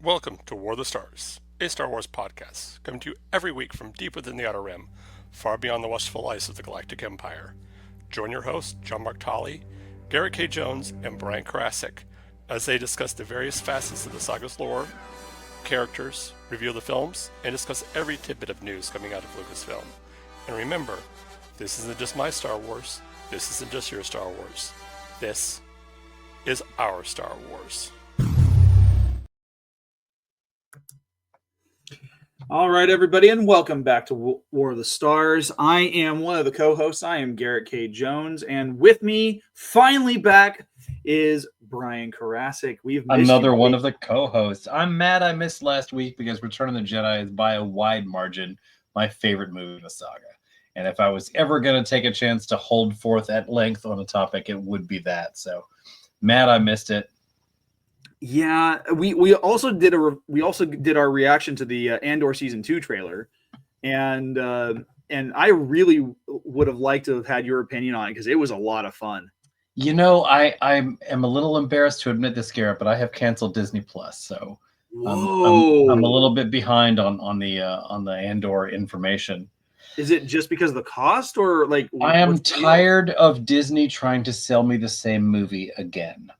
Welcome to War of the Stars, a Star Wars podcast, coming to you every week from deep within the Outer Rim, far beyond the watchful ice of the Galactic Empire. Join your hosts, John Mark Tolley, Garrett K. Jones, and Brian Karasik, as they discuss the various facets of the saga's lore, characters, review the films, and discuss every tidbit of news coming out of Lucasfilm. And remember, this isn't just my Star Wars, this isn't just your Star Wars, this is our Star Wars. All right, everybody, and welcome back to War of the Stars. I am one of the co-hosts. I am Garrett K. Jones, and with me, finally back, is Brian Karasik. We've missed another one of the co-hosts. I'm mad I missed last week because Return of the Jedi is by a wide margin my favorite movie in the saga. And if I was ever going to take a chance to hold forth at length on a topic, it would be that. So mad I missed it. Yeah, we also did our reaction to the Andor season 2 trailer, and I really would have liked to have had your opinion on it because it was a lot of fun. You know, I am a little embarrassed to admit this, Garrett, but I have canceled Disney Plus, so I'm a little bit behind on the Andor information. Is it just because of the cost, or like I am tired of Disney trying to sell me the same movie again?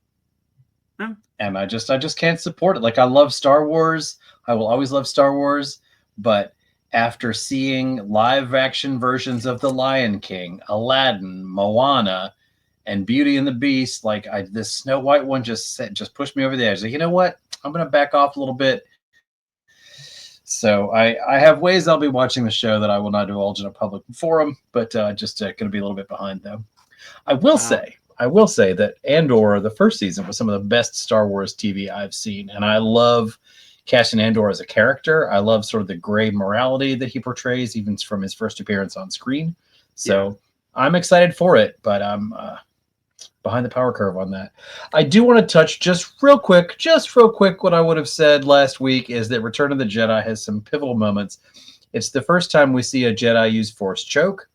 Huh? And I just can't support it. Like, I love Star Wars. I will always love Star Wars. But after seeing live action versions of The Lion King, Aladdin, Moana, and Beauty and the Beast, like this Snow White one just pushed me over the edge. Like, you know what? I'm going to back off a little bit. So I have ways I'll be watching the show that I will not divulge in a public forum, but just going to be a little bit behind, though. I will say that Andor, the first season, was some of the best Star Wars TV I've seen. And I love Cassian Andor as a character. I love sort of the gray morality that he portrays, even from his first appearance on screen. So I'm excited for it, but I'm behind the power curve on that. I do want to touch just real quick, what I would have said last week is that Return of the Jedi has some pivotal moments. It's the first time we see a Jedi use Force choke.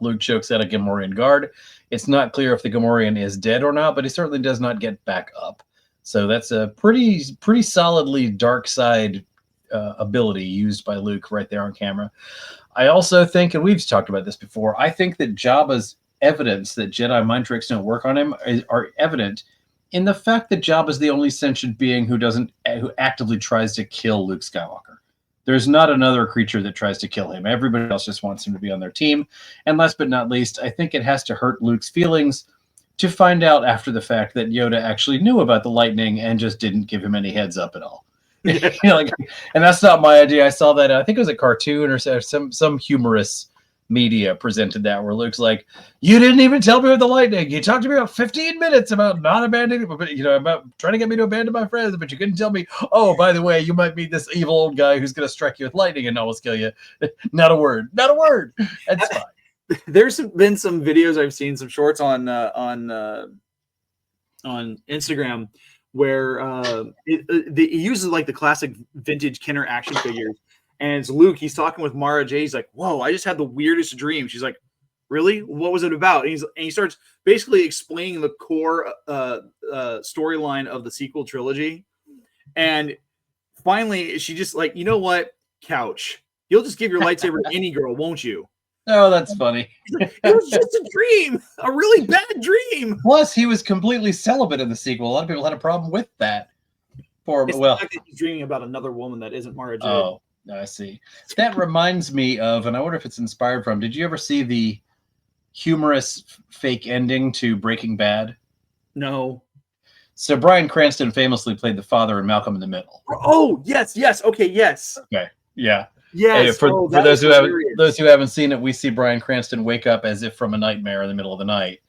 Luke chokes out a Gamorrean guard. It's not clear if the Gamorrean is dead or not, but he certainly does not get back up. So that's a pretty solidly dark side ability used by Luke right there on camera. I also think, and we've talked about this before, I think that Jabba's evidence that Jedi mind tricks don't work on him are evident in the fact that Jabba's the only sentient being who actively tries to kill Luke Skywalker. There's not another creature that tries to kill him. Everybody else just wants him to be on their team. And last but not least, I think it has to hurt Luke's feelings to find out after the fact that Yoda actually knew about the lightning and just didn't give him any heads up at all. And that's not my idea. I saw that, I think it was a cartoon or some humorous media presented that, where Luke's like, you didn't even tell me about the lightning. You talked to me about 15 minutes about not abandoning, about trying to get me to abandon my friends, but you couldn't tell me, oh, by the way, you might meet this evil old guy who's going to strike you with lightning and almost kill you. Not a word. That's fine. There's been some videos I've seen, some shorts on Instagram where it uses like the classic vintage Kenner action figures. And it's Luke. He's talking with Mara Jade. He's like, whoa, I just had the weirdest dream. She's like, really? What was it about? And he starts basically explaining the core storyline of the sequel trilogy. And finally, she just like, you know what? Couch. You'll just give your lightsaber to any girl, won't you? Oh, that's funny. It was just a dream. A really bad dream. Plus, he was completely celibate in the sequel. A lot of people had a problem with that. The fact that he's dreaming about another woman that isn't Mara Jade. Oh. I see. That reminds me of, and I wonder if it's inspired from, did you ever see the humorous fake ending to Breaking Bad? No. So Bryan Cranston famously played the father in Malcolm in the Middle. Oh, yes. Okay, yes. Okay, yeah. Yes. Hey, for those who haven't seen it, we see Bryan Cranston wake up as if from a nightmare in the middle of the night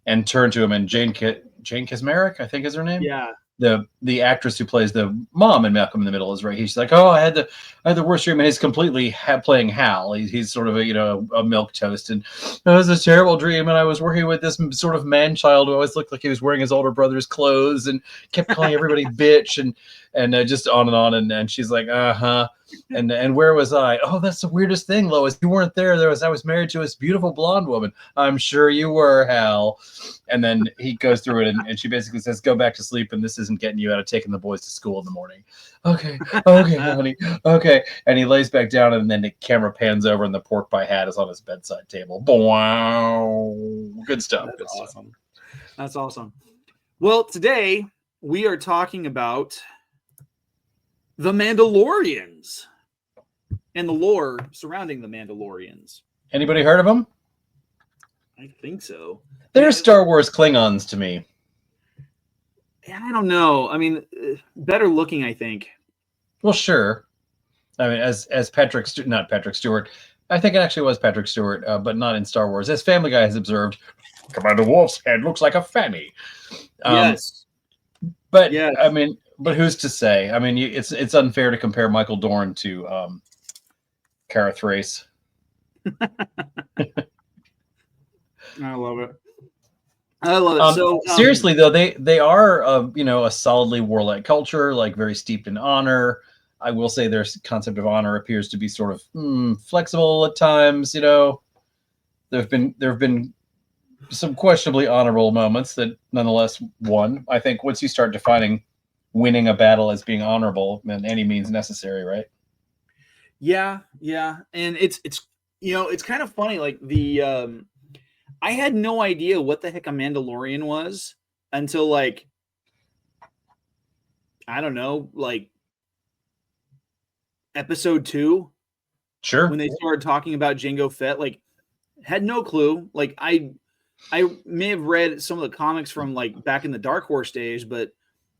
and turn to him, and Jane Kaczmarek, I think is her name? Yeah. The actress who plays the mom in Malcolm in the Middle is right. He's like, oh, I had the worst dream, and he's completely playing Hal. He's sort of a milquetoast, and it was a terrible dream. And I was working with this sort of man child who always looked like he was wearing his older brother's clothes and kept calling everybody bitch and just on and on. And she's like, And where was I? Oh, that's the weirdest thing, Lois. You weren't there. I was married to this beautiful blonde woman. I'm sure you were, Hal. And then he goes through it, and she basically says, "Go back to sleep, and this isn't getting you out of taking the boys to school in the morning." Okay, honey, okay. And he lays back down, and then the camera pans over, and the pork pie hat is on his bedside table. Wow, good stuff. That's good awesome. stuff. That's awesome. Well, today we are talking about the Mandalorians and the lore surrounding the Mandalorians. Anybody heard of them? I think so. They're Star Wars Klingons to me. I don't know. I mean, better looking, I think. Well, sure. I mean, as not Patrick Stewart. I think it actually was Patrick Stewart, but not in Star Wars. As Family Guy has observed, Commander Wolf's head looks like a fanny. Yes. But yes. I mean, but who's to say? I mean, it's unfair to compare Michael Dorn to Cara Thrace. I love it. I love it. So seriously though, they are a solidly warlike culture, like very steeped in honor. I will say their concept of honor appears to be sort of flexible at times. There have been some questionably honorable moments that nonetheless won. I think once you start defining winning a battle as being honorable, then any means necessary, right? Yeah, and it's kind of funny. Like I had no idea what the heck a Mandalorian was until like I don't know, like episode 2. Sure. When they started talking about Jango Fett, like had no clue. Like I may have read some of the comics from like back in the Dark Horse days, but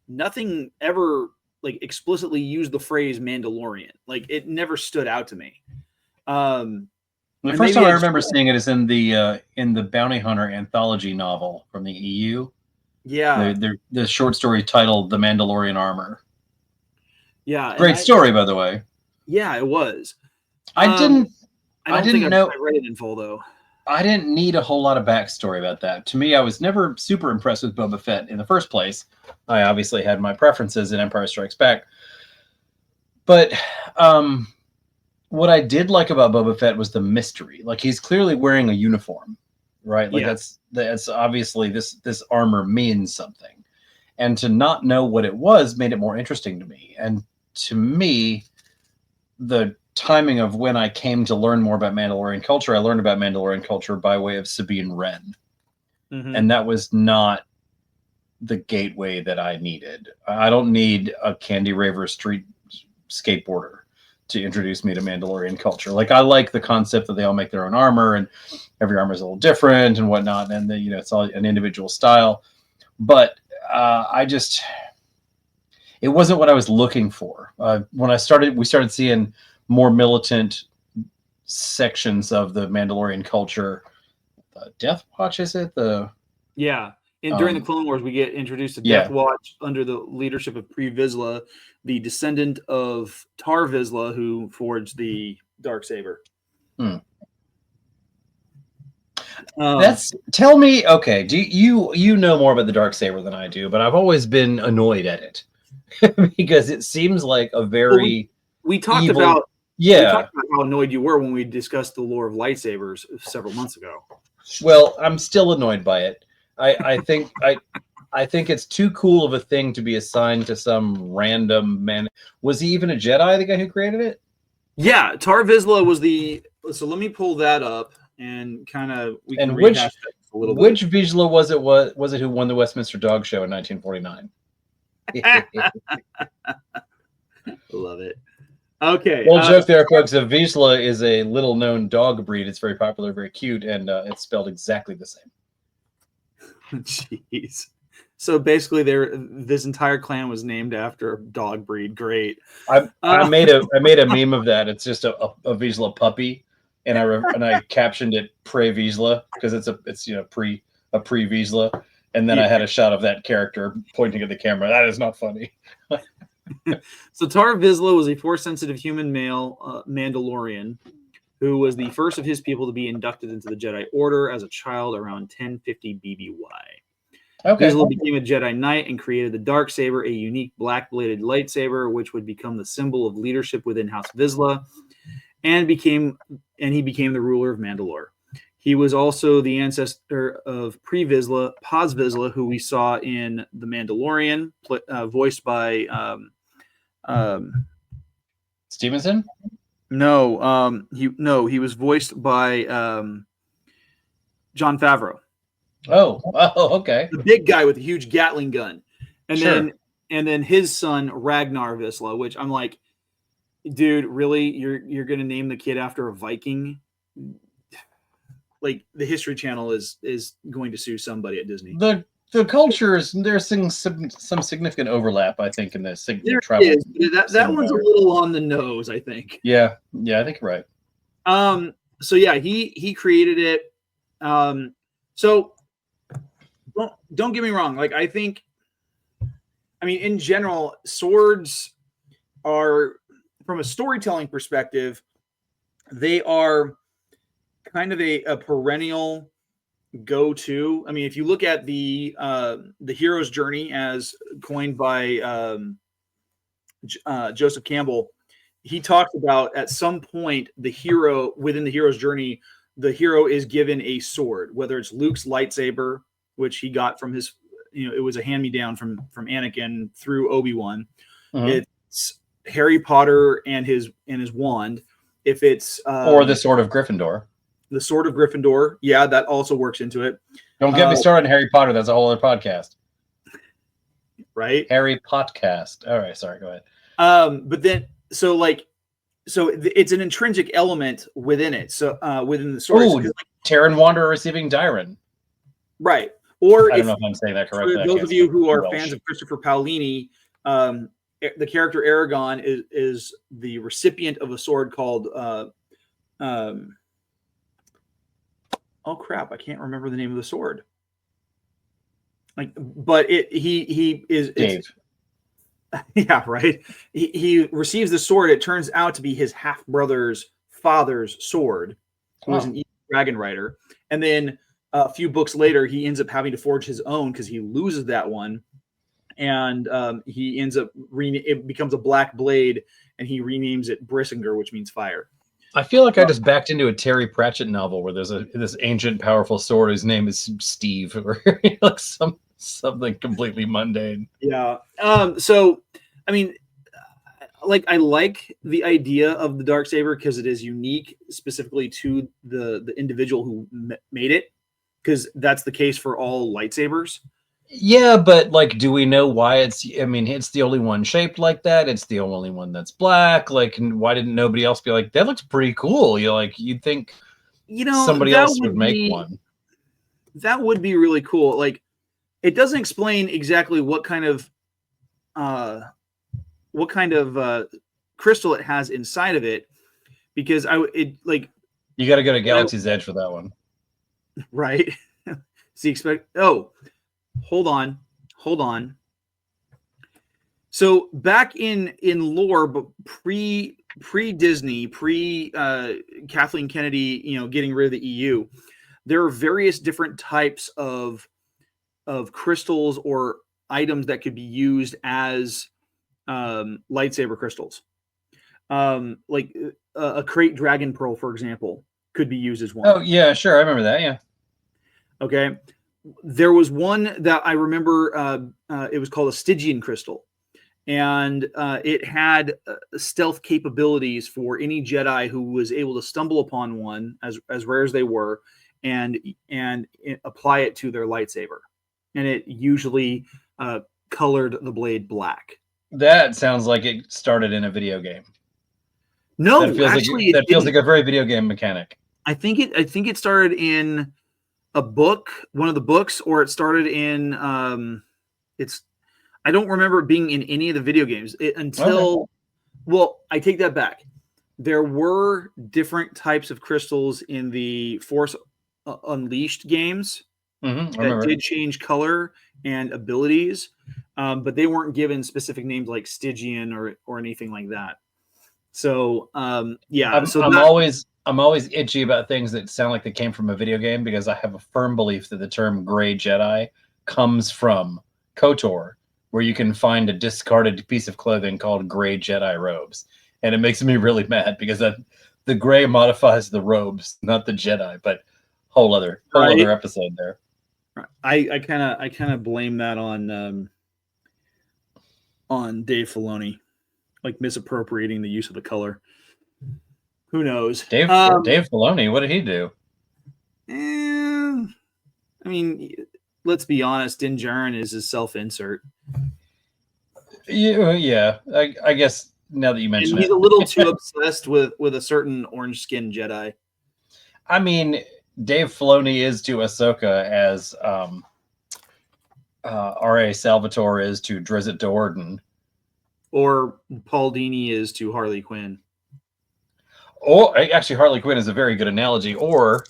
nothing ever like explicitly used the phrase Mandalorian. Like it never stood out to me. The first time I remember seeing it is in the Bounty Hunter anthology novel from the EU. Yeah. The short story titled The Mandalorian Armor. Yeah. Great story, by the way. Yeah, it was. I didn't know. I read it in full, though. I didn't need a whole lot of backstory about that. To me, I was never super impressed with Boba Fett in the first place. I obviously had my preferences in Empire Strikes Back. But what I did like about Boba Fett was the mystery. Like he's clearly wearing a uniform, right? Like that's obviously this armor means something. And to not know what it was made it more interesting to me. And to me, the timing of when I came to learn more about Mandalorian culture, I learned about Mandalorian culture by way of Sabine Wren. Mm-hmm. And that was not the gateway that I needed. I don't need a Candy Raver street skateboarder to introduce me to Mandalorian culture. Like I like the concept that they all make their own armor and every armor is a little different and whatnot. And then, it's all an individual style, but it wasn't what I was looking for. When we started seeing more militant sections of the Mandalorian culture. Death Watch, is it? Yeah. And during the Clone Wars, we get introduced to Death Watch under the leadership of Pre Vizsla, the descendant of Tar Vizsla, who forged the Darksaber. Tell me, okay, do you know more about the Darksaber than I do, but I've always been annoyed at it because it seems like a very we talked evil, about yeah. We talked about how annoyed you were when we discussed the lore of lightsabers several months ago. Well, I'm still annoyed by it. I think it's too cool of a thing to be assigned to some random man. Was he even a Jedi, the guy who created it? Yeah, Tar Vizsla was the. So let me pull that up and kind of we can rehash that a little bit. Which Vizsla was it who won the Westminster Dog Show in 1949? Love it. Okay. Well, joke there, folks. A Vizsla is a little-known dog breed. It's very popular, very cute, and it's spelled exactly the same. Jeez. So basically, this entire clan was named after a dog breed. Great. I made a meme of that. It's just a Vizsla puppy, and I captioned it "Pre Vizsla" because it's pre Vizsla, and then I had a shot of that character pointing at the camera. That is not funny. So Tar Vizsla was a Force-sensitive human male Mandalorian who was the first of his people to be inducted into the Jedi Order as a child around 1050 BBY. Okay. Vizsla became a Jedi Knight and created the dark saber, a unique black-bladed lightsaber, which would become the symbol of leadership within House Vizsla, and he became the ruler of Mandalore. He was also the ancestor of pre-Vizsla, Paz Vizsla, who we saw in The Mandalorian, voiced by Stevenson? he was voiced by Jon Favreau. Oh, okay. The big guy with the huge Gatling gun. And Sure. then his son Ragnar Vizsla, which I'm like, dude, really? You're gonna name the kid after a Viking? Like, the History Channel is going to sue somebody at Disney. The cultures, there's some significant overlap, I think, in this There is. That one's a little on the nose, I think. Yeah, I think you're right. So yeah, he created it. So don't get me wrong. Like, I mean, in general, swords are, from a storytelling perspective, they are kind of a perennial go-to. I mean, if you look at the hero's journey as coined by Joseph Campbell, he talks about at some point the hero within the hero's journey, the hero is given a sword, whether it's Luke's lightsaber, which he got from his, it was a hand-me-down from Anakin through Obi-Wan. It's Harry Potter and his wand. If it's or the Sword of Gryffindor. The Sword of Gryffindor, yeah, that also works into it. Don't get me started on Harry Potter. That's a whole other podcast. Right? Harry Podcast. All right, sorry, go ahead. But then, so it's an intrinsic element within it. So within the story. Ooh, Terran Wanderer receiving Djarin. Right. Or I don't know if I'm saying that correctly. For those of you who are fans of Christopher Paolini, the character Aragon is the recipient of a sword called oh crap, I can't remember the name of the sword. But he is Dave. Yeah, right. He receives the sword. It turns out to be his half brother's father's sword, who was an evil dragon rider. And then a few books later, he ends up having to forge his own because he loses that one, and he ends up it becomes a black blade, and he renames it Brissinger, which means fire. I feel like I just backed into a Terry Pratchett novel where there's this ancient, powerful sword. His name is Steve, or like something completely mundane. Yeah. So, I mean, like, I like the idea of the Darksaber because it is unique specifically to the individual who made it, because that's the case for all lightsabers. Yeah, but like, do we know why it's the only one shaped like that. It's the only one that's black. Like, why didn't nobody else be like, that looks pretty cool? You'd think, somebody else would make one. That would be really cool. Like, it doesn't explain exactly what kind of crystal it has inside of it, because you got to go to Galaxy's Edge for that one, right? Hold on. So back in lore, but pre Disney, Kathleen Kennedy, getting rid of the EU, there are various different types of crystals or items that could be used as lightsaber crystals. Like a crate dragon pearl, for example, could be used as one. Oh yeah, sure, I remember that. Yeah. Okay. There was one that I remember. It was called a Stygian crystal, and it had stealth capabilities for any Jedi who was able to stumble upon one, as rare as they were, and apply it to their lightsaber, and it usually colored the blade black. That sounds like it started in a video game. No, that feels like a very video game mechanic. I think it started in a book, one of the books, or it started in I don't remember it being in any of the video games well, I take that back. There were different types of crystals in the Force Unleashed games that did change color and abilities, but they weren't given specific names like Stygian or anything like that. So yeah, I'm always itchy about things that sound like they came from a video game, because I have a firm belief that the term gray Jedi comes from KOTOR, where you can find a discarded piece of clothing called gray Jedi robes. And it makes me really mad because the gray modifies the robes, not the Jedi, but whole other episode there. I kind of blame that on Dave Filoni, like misappropriating the use of the color. Who knows? Dave Filoni, what did he do? I mean, let's be honest. Djarin is his self-insert. Yeah. I guess now that you mention it, he's a little too obsessed with a certain orange-skinned Jedi. I mean, Dave Filoni is to Ahsoka as R.A. Salvatore is to Drizzt Do'Urden, or Paul Dini is to Harley Quinn. Oh, actually, Harley Quinn is a very good analogy. Or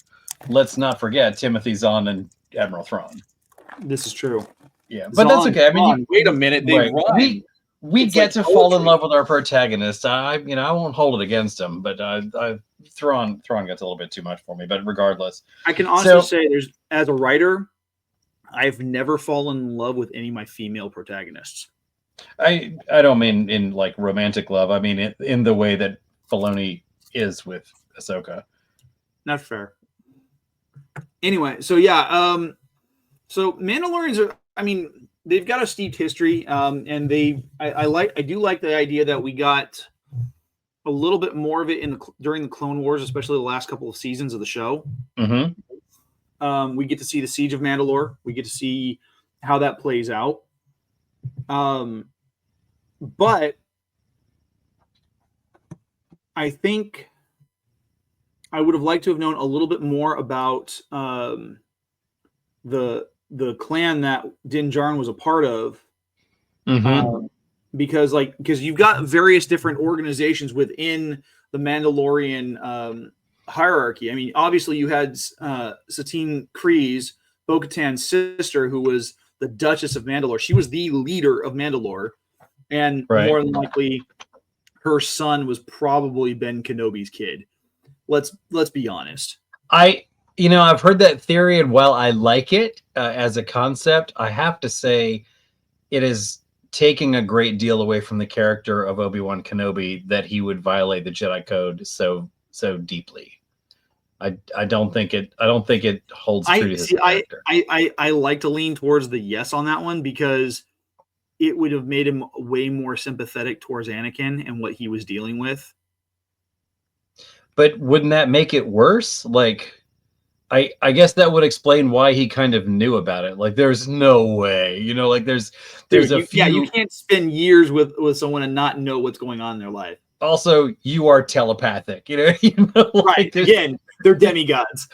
let's not forget Timothy Zahn and Admiral Thrawn. This is true. Yeah, but that's okay. I mean, wait a minute. They rhyme. We get to fall in love with our protagonist. I won't hold it against him, but Thrawn gets a little bit too much for me. But regardless, I can honestly say, as a writer, I've never fallen in love with any of my female protagonists. I don't mean in like romantic love. I mean in the way that Filoni is with Ahsoka. Not fair. Anyway, so yeah, so Mandalorians are. I mean, they've got a steeped history, and I do like the idea that we got a little bit more of it during the Clone Wars, especially the last couple of seasons of the show. Mm-hmm. We get to see the Siege of Mandalore. We get to see how that plays out. But I think I would have liked to have known a little bit more about the clan that Din Djarin was a part of, because you've got various different organizations within the Mandalorian hierarchy. I mean, obviously you had Satine Kryze, Bo-Katan's sister, who was the Duchess of Mandalore. She was the leader of Mandalore, and more than likely, her son was probably Ben Kenobi's kid. Let's be honest. I've heard that theory, and while I like it as a concept, I have to say it is taking a great deal away from the character of Obi-Wan Kenobi that he would violate the Jedi Code so deeply. I don't think it holds true to his character. I like to lean towards the yes on that one, because it would have made him way more sympathetic towards Anakin and what he was dealing with. But wouldn't that make it worse? Like, I guess that would explain why he kind of knew about it. Like, there's no way, like there's a few. Yeah, you can't spend years with someone and not know what's going on in their life. Also, you are telepathic, right? Again, they're demigods.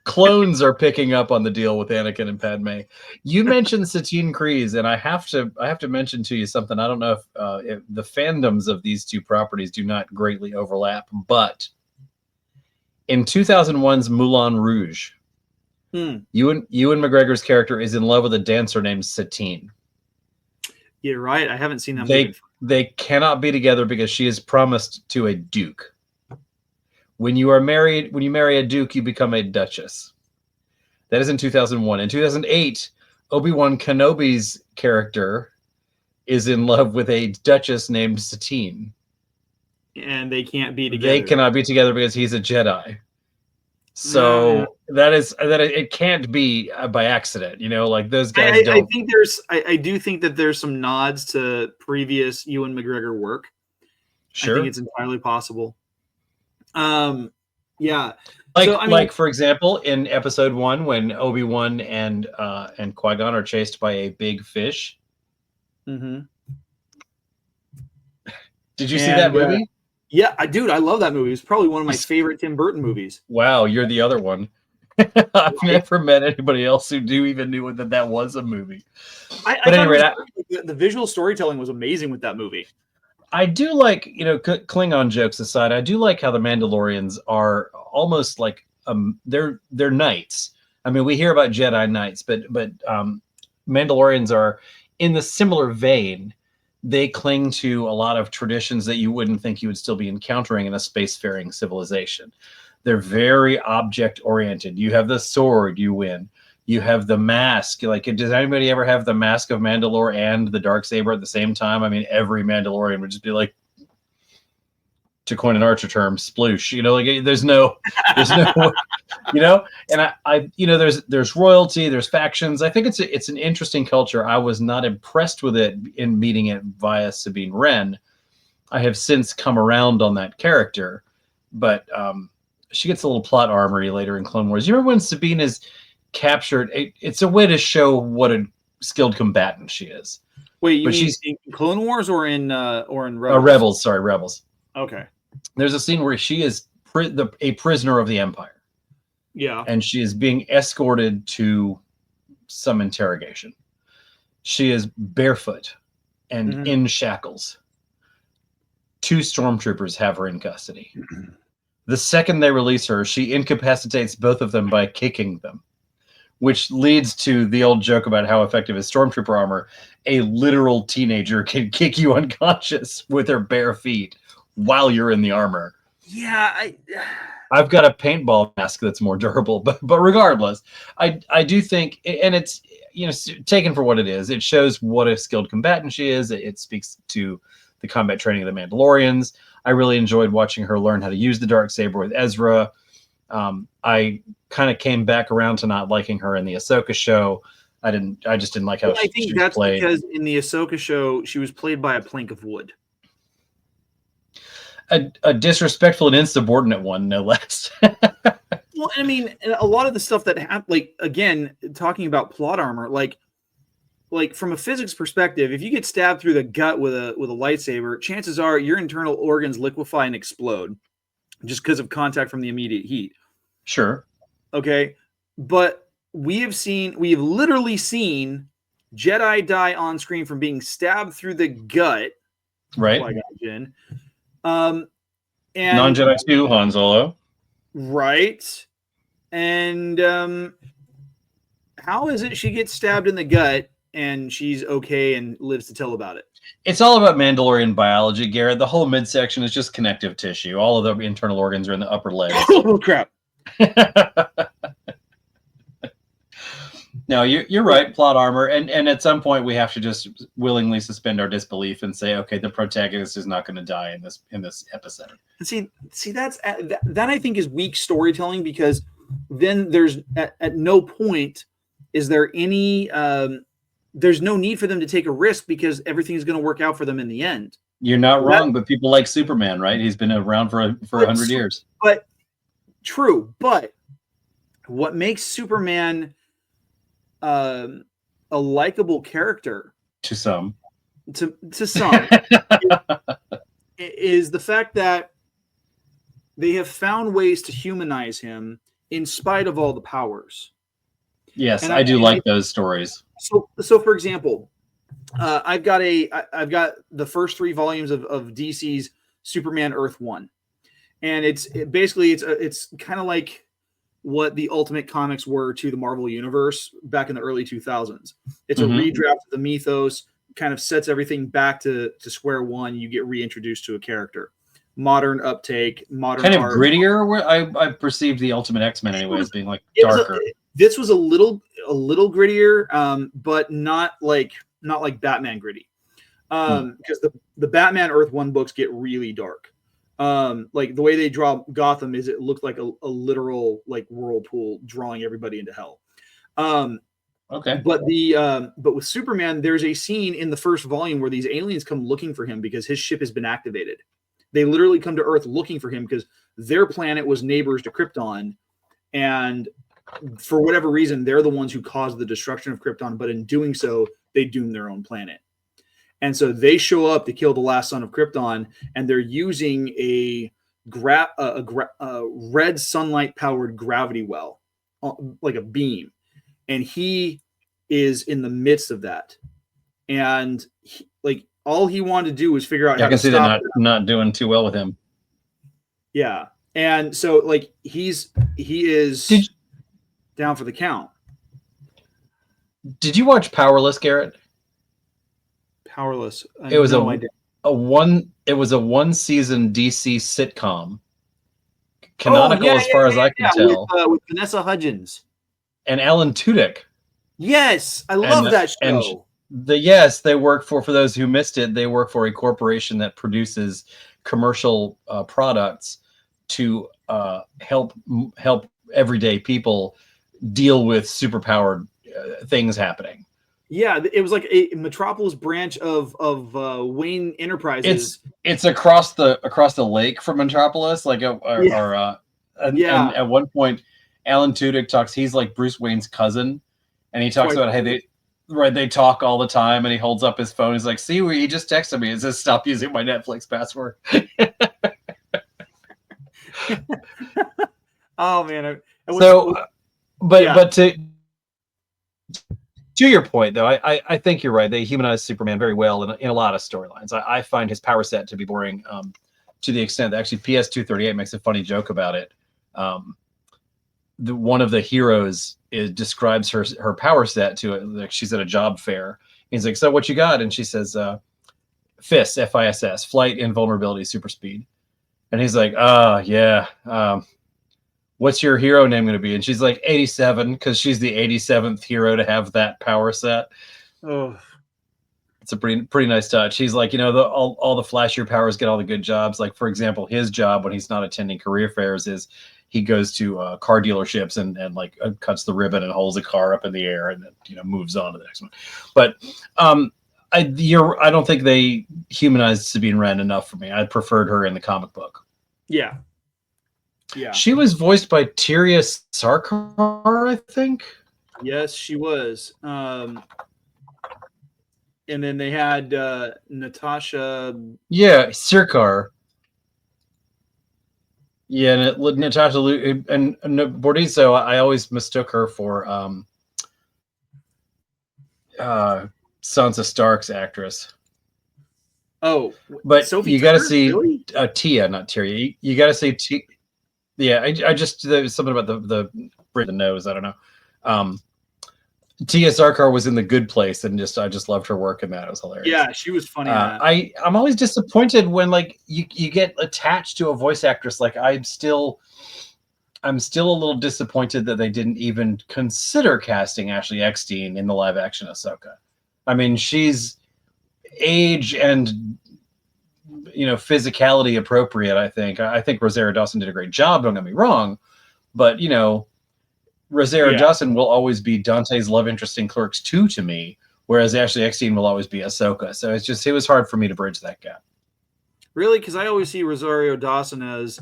Clones are picking up on the deal with Anakin and Padme. You mentioned Satine Kryze, and I have to mention to you something. I don't know if the fandoms of these two properties do not greatly overlap, but in 2001's Moulin Rouge, Ewan McGregor's character is in love with a dancer named Satine. You're right. I haven't seen that movie. They cannot be together because she is promised to a duke. When you marry a duke, you become a duchess. That is in 2001. In 2008, Obi-Wan Kenobi's character is in love with a duchess named Satine. And they can't be together. They cannot be together because he's a Jedi. So it can't be by accident, like those guys don't. I do think that there's some nods to previous Ewan McGregor work. Sure. I think it's entirely possible. Yeah. Like for example, in episode 1, when Obi-Wan and Qui-Gon are chased by a big fish. Mm-hmm. Did you see that movie? Yeah, I love that movie. It's probably one of my favorite Tim Burton movies. Wow, you're the other one. I've never met anybody else who even knew that was a movie. The visual storytelling was amazing with that movie. I do like, Klingon jokes aside, I do like how the Mandalorians are almost like they're knights. I mean, we hear about Jedi Knights, but Mandalorians are in the similar vein. They cling to a lot of traditions that you wouldn't think you would still be encountering in a spacefaring civilization. They're very object-oriented. You have the sword, you win. You have the mask. Like, does anybody ever have the mask of Mandalore and the darksaber at the same time? I mean, every Mandalorian would just be like, to coin an Archer term, sploosh. You know, like there's no, you know. And I, you know, there's royalty, there's factions. I think it's an interesting culture. I was not impressed with it in meeting it via Sabine Wren. I have since come around on that character, but she gets a little plot armory later in Clone Wars. You remember when Sabine is captured? It's a way to show what a skilled combatant she is. Wait, you mean in Clone Wars or in Rebels? Rebels? Sorry, Rebels. Okay. There's a scene where she is a prisoner of the Empire. Yeah. And she is being escorted to some interrogation. She is barefoot and in shackles. 2 stormtroopers have her in custody. The second they release her, she incapacitates both of them by kicking them, which leads to the old joke about how effective is stormtrooper armor. A literal teenager can kick you unconscious with her bare feet while you're in the armor. Yeah, I've got a paintball mask that's more durable, but regardless, I do think, and it's, you know, taken for what it is. It shows what a skilled combatant she is. It speaks to the combat training of the Mandalorians. I really enjoyed watching her learn how to use the darksaber with Ezra. I kind of came back around to not liking her in the Ahsoka show. I just didn't like how she was played. Because in the Ahsoka show, she was played by a plank of wood. A disrespectful and insubordinate one, no less. Well, I mean, a lot of the stuff that happened, like, again, talking about plot armor, like from a physics perspective, if you get stabbed through the gut with a lightsaber, chances are your internal organs liquefy and explode just because of contact from the immediate heat. Sure. Okay. But we have literally seen Jedi die on screen from being stabbed through the gut. Right. And non-Jedi 2, Han Solo. Right. And how is it she gets stabbed in the gut and she's okay and lives to tell about it? It's all about Mandalorian biology, Garrett. The whole midsection is just connective tissue. All of the internal organs are in the upper legs. Oh, crap. No, you're right. Plot armor, and at some point we have to just willingly suspend our disbelief and say, okay, the protagonist is not going to die in this episode. See, that I think is weak storytelling, because then there's at no point is there any there's no need for them to take a risk, because everything's going to work out for them in the end. You're not wrong, but people like Superman, right? He's been around for 100 years. But true, but what makes Superman a likable character to some is the fact that they have found ways to humanize him in spite of all the powers. Yes, and I do like those stories. So for example, I've got the first 3 volumes of DC's Superman Earth 1, and it's kind of like what the Ultimate Comics were to the Marvel Universe back in the early 2000s. It's a redraft of the mythos, kind of sets everything back to square one. You get reintroduced to a character. Modern uptake, modern kind art. Of grittier. Where I perceived the Ultimate X-Men anyway as being like darker. This was a little grittier, but not like Batman gritty. Because the Batman Earth 1 books get really dark. Like the way they draw Gotham is it looked like a literal like whirlpool drawing everybody into hell. Okay. But with Superman, there's a scene in the first volume where these aliens come looking for him because his ship has been activated. They literally come to Earth looking for him because their planet was neighbors to Krypton, and for whatever reason, they're the ones who caused the destruction of Krypton. But in doing so, they doomed their own planet. And so they show up to kill the last son of Krypton, and they're using a red sunlight-powered gravity well, like a beam. And he is in the midst of that. And all he wanted to do was figure out how to stop. I can see that not doing too well with him. Yeah. And so he is down for the count. Did you watch Powerless, Garrett? Powerless. It was a one season DC sitcom. Canonical as far as I can tell. With Vanessa Hudgens. and Alan Tudyk. Yes, I love that And show. they work for those who missed it. They work for a corporation that produces commercial products to help everyday people deal with superpowered things happening. Yeah, it was like a Metropolis branch of Wayne Enterprises. It's across the lake from Metropolis, like and at one point, Alan Tudyk talks. He's like Bruce Wayne's cousin, and he talks about they talk all the time, and he holds up his phone. He's like, "See, he just texted me. It says stop using my Netflix password." Oh man! But to your point, though, I think you're right. They humanize Superman very well in a lot of storylines. I find his power set to be boring to the extent that actually PS238 makes a funny joke about it. One of the heroes describes her power set to it. Like she's at a job fair. He's like, "So what you got?" And she says, "FISS, FISS, flight, invulnerability, super speed." And he's like, yeah. What's your hero name going to be?" And she's like, 87, because she's the 87th hero to have that power set. Oh, it's a pretty nice touch. He's like, all the flashier powers get all the good jobs. Like, for example, his job when he's not attending career fairs is he goes to car dealerships and cuts the ribbon and holds a car up in the air and then moves on to the next one. But I don't think they humanized Sabine Wren enough for me. I preferred her in the comic book. Yeah. She was voiced by Tiria Sarkar, I think. Yes, she was. And then they had Natasha. Yeah, Sarkar. Yeah, Natasha and Bordizo. I always mistook her for Sansa Stark's actress. Oh, but Sophie you got to Turner? see Really? Tia, not Tyria. You got to see Tia. Yeah, I just there was something about the nose. I don't know. Tia Sarkar was in The Good Place, and I just loved her work in that. It was hilarious. Yeah, she was funny. I'm always disappointed when you get attached to a voice actress. Like I'm still a little disappointed that they didn't even consider casting Ashley Eckstein in the live action Ahsoka. I mean, she's age and physicality appropriate. I think Rosario Dawson did a great job. Don't get me wrong, but Rosario Dawson will always be Dante's love interest in Clerks 2 to me, whereas Ashley Eckstein will always be Ahsoka. So it was hard for me to bridge that gap. Really, because I always see Rosario Dawson as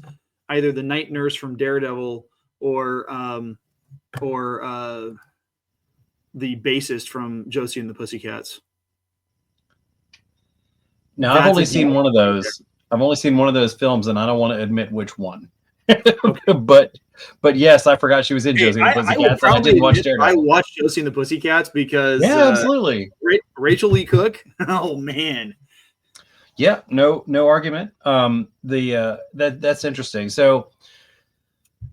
either the night nurse from Daredevil or the bassist from Josie and the Pussycats. Now, I've only seen one of those. I've only seen one of those films, and I don't want to admit which one. Okay. But yes, I forgot she was in Josie and the Pussycats. I didn't watch Daredevil. I watched Josie and the Pussycats because absolutely. Rachel Lee Cook. Oh man. Yeah, no argument. That's interesting. So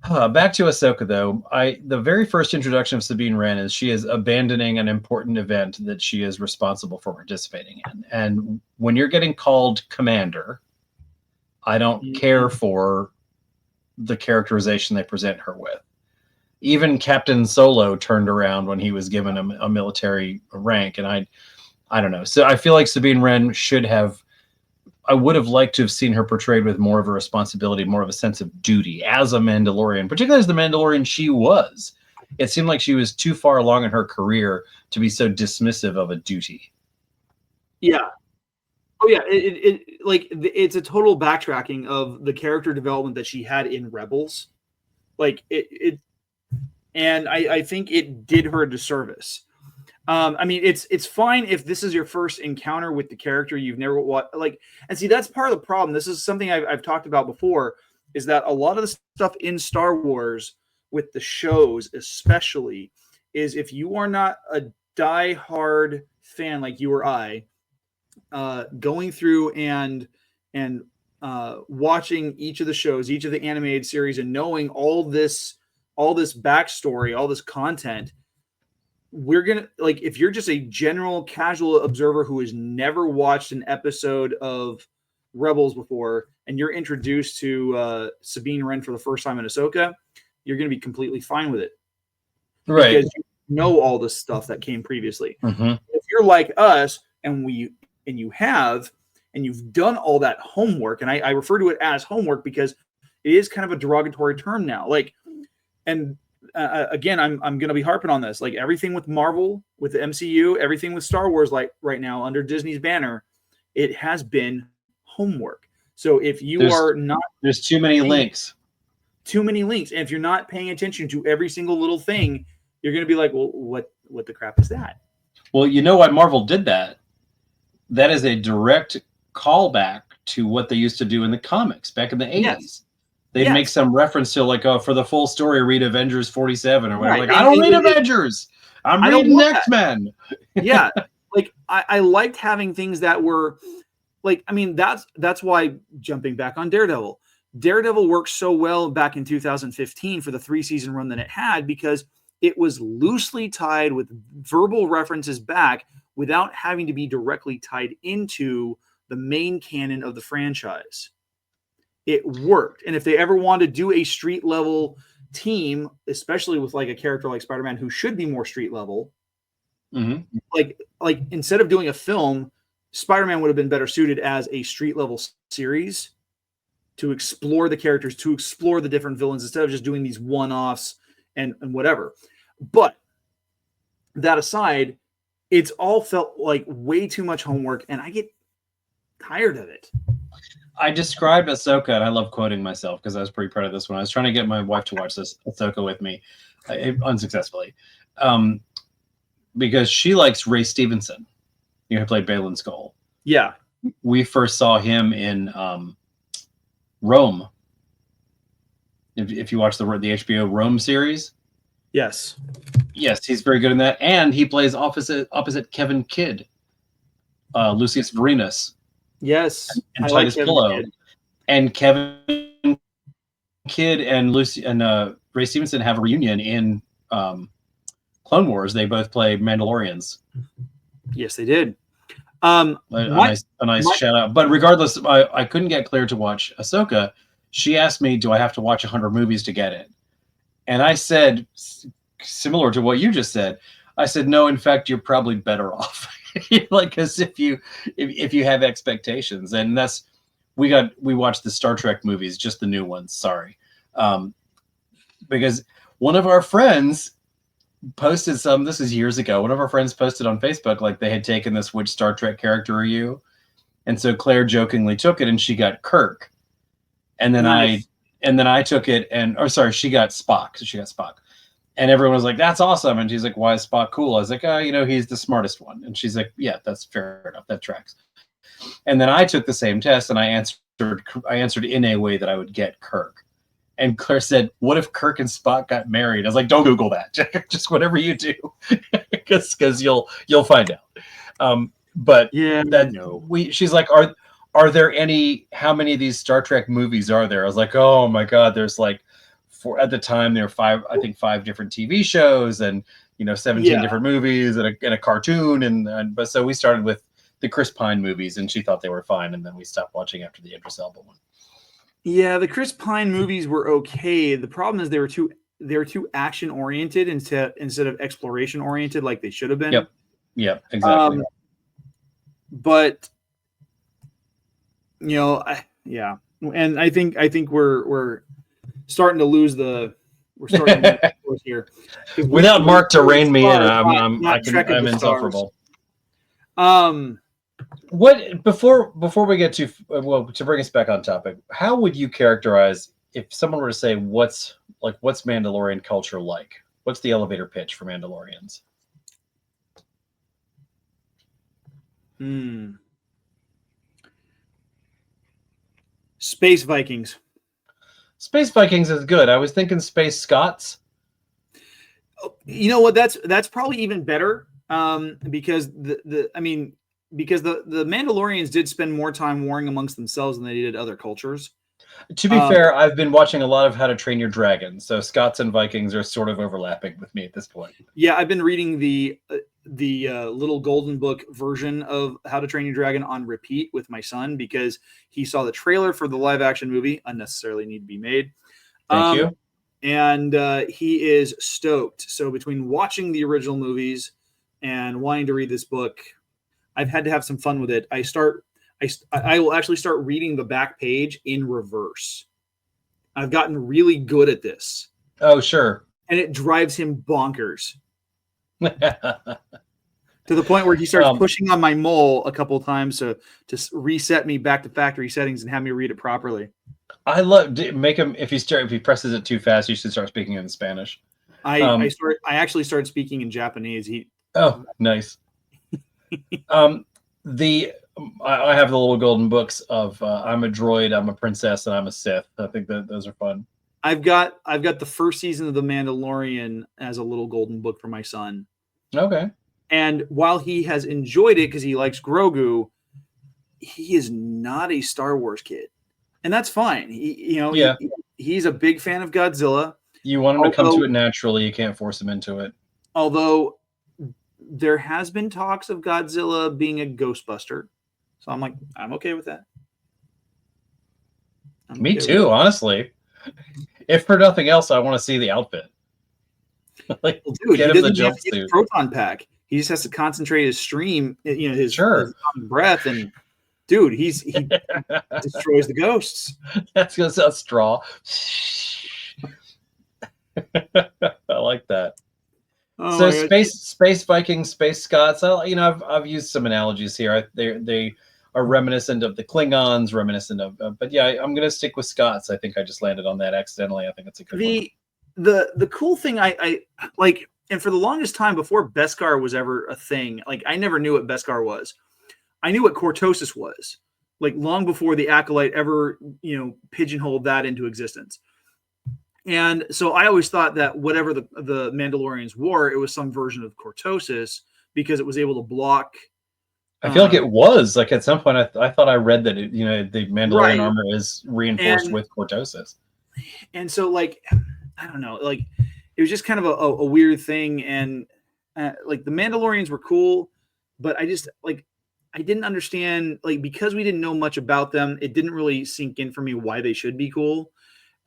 back to Ahsoka though. The very first introduction of Sabine Wren is she is abandoning an important event that she is responsible for participating in. And when you're getting called commander, I don't care for the characterization they present her with. Even Captain Solo turned around when he was given a military rank, and I don't know. So I feel like Sabine Wren I would have liked to have seen her portrayed with more of a responsibility, more of a sense of duty as a Mandalorian, particularly as the Mandalorian she was. It seemed like she was too far along in her career to be so dismissive of a duty. Yeah. Oh yeah, it's a total backtracking of the character development that she had in Rebels. And I think it did her a disservice. I mean, it's fine if this is your first encounter with the character you've never watched. And see, that's part of the problem. This is something I've talked about before, is that a lot of the stuff in Star Wars with the shows, especially, is if you are not a die-hard fan like you or I, going through and watching each of the shows, each of the animated series, and knowing all this backstory, all this content, we're gonna if you're just a general casual observer who has never watched an episode of Rebels before, and you're introduced to Sabine Wren for the first time in Ahsoka, you're gonna be completely fine with it. Right. Because you know all the stuff that came previously. Mm-hmm. If you're like us and you've done all that homework, and I refer to it as homework because it is kind of a derogatory term now. Like, and again, I'm going to be harping on this. Like everything with Marvel, with the MCU, everything with Star Wars, like right now under Disney's banner, it has been homework. So if there's too many links. And if you're not paying attention to every single little thing, you're going to be like, well, what the crap is that? Well, you know why Marvel did that? That is a direct callback to what they used to do in the comics back in the 80s. Yes. They'd make some reference to like, oh, for the full story, read Avengers 47 or whatever. Right. Like, I don't read Avengers. I'm reading X-Men. Yeah. Like I liked having things that were like, I mean, that's why jumping back on Daredevil worked so well back in 2015 for the 3-season run that it had, because it was loosely tied with verbal references back without having to be directly tied into the main canon of the franchise. It worked. And if they ever wanted to do a street level team, especially with like a character like Spider-Man who should be more street level, like instead of doing a film, Spider-Man would have been better suited as a street level series to explore the characters, to explore the different villains, instead of just doing these one-offs and whatever. But that aside, it's all felt like way too much homework, and I get tired of it. I described Ahsoka, and I love quoting myself because I was pretty proud of this one. I was trying to get my wife to watch this Ahsoka with me, unsuccessfully, because she likes Ray Stevenson, who played Balin Skull. Yeah. We first saw him in Rome. If you watch the HBO Rome series. Yes. Yes, he's very good in that. And he plays opposite Kevin Kidd, Lucius Vorenus. Yes. And Titus Pillow. And Kevin Kidd and Ray Stevenson have a reunion in Clone Wars. They both play Mandalorians. Yes, they did. A nice shout out. But regardless, I couldn't get Claire to watch Ahsoka. She asked me, do I have to watch 100 movies to get it? And I said, similar to what you just said, I said, no, in fact, you're probably better off. Like, because if you have expectations, and we watched the Star Trek movies, just the new ones. Sorry. Because one of our friends posted this is years ago. One of our friends posted on Facebook, like they had taken this which Star Trek character are you? And so Claire jokingly took it and she got Kirk. And then Nice. I took it she got Spock. So she got Spock. And everyone was like, that's awesome. And she's like, why is Spock cool? I was like, he's the smartest one. And she's like, yeah, that's fair enough. That tracks. And then I took the same test and I answered in a way that I would get Kirk. And Claire said, what if Kirk and Spock got married? I was like, don't Google that. Just whatever you do. Because you'll find out. But yeah, she's like, are there how many of these Star Trek movies are there? I was like, oh my God, there's like at the time there were 5 different TV shows and 17 different movies and a cartoon but so we started with the Chris Pine movies and she thought they were fine, and then we stopped watching after the Idris Elba one. Yeah, the Chris Pine movies were okay. The problem is they were too action oriented instead of exploration oriented, like they should have been. Yep, exactly. But and I think we're starting to lose the course here. Without Mark to rein me in, I'm insufferable. What before we get to bring us back on topic, how would you characterize, if someone were to say what's Mandalorian culture like? What's the elevator pitch for Mandalorians? Space Vikings. Space Vikings is good. I was thinking Space Scots. You know what? That's probably even better. Because the Mandalorians did spend more time warring amongst themselves than they did other cultures. To be fair, I've been watching a lot of How to Train Your Dragon, so Scots and Vikings are sort of overlapping with me at this point. Yeah, I've been reading the Little Golden Book version of How to Train Your Dragon on repeat with my son because he saw the trailer for the live action movie. Unnecessarily need to be made. Thank you. and he is stoked. So between watching the original movies and wanting to read this book, I've had to have some fun with it. I will actually start reading the back page in reverse. I've gotten really good at this. Oh, sure. And it drives him bonkers. To the point where he starts pushing on my mole a couple of times to reset me back to factory settings and have me read it properly. I love make him if he presses it too fast, you should start speaking in Spanish. I actually started speaking in Japanese. Oh, nice. I have the little golden books of I'm a droid, I'm a princess, and I'm a Sith. I think that those are fun. I've got the first season of The Mandalorian as a little golden book for my son. Okay. And while he has enjoyed it because he likes Grogu, he is not a Star Wars kid, and that's fine. He's a big fan of Godzilla. You want him to come to it naturally. You can't force him into it. Although there has been talks of Godzilla being a Ghostbuster, so I'm okay with that. Me too, honestly. If for nothing else, I want to see the outfit. Dude, get him the jumpsuit, proton pack. He just has to concentrate his stream, his breath, and dude, he destroys the ghosts. That's gonna sound straw. I like that. Oh, so space Vikings, space Scots. I've used some analogies here. They are reminiscent of the Klingons, reminiscent of. But yeah, I'm gonna stick with Scots. I think I just landed on that accidentally. I think it's a good one. The cool thing I like. And for the longest time before Beskar was ever a thing, like I never knew what Beskar was. I knew what cortosis was, like long before the Acolyte ever, pigeonholed that into existence. And so I always thought that whatever the Mandalorians wore, it was some version of cortosis because it was able to block. I feel like it was like at some point I thought I read that the Mandalorian armor is reinforced with cortosis. And so I don't know, it was just kind of a weird thing. And the Mandalorians were cool, but I just I didn't understand, because we didn't know much about them, it didn't really sink in for me why they should be cool.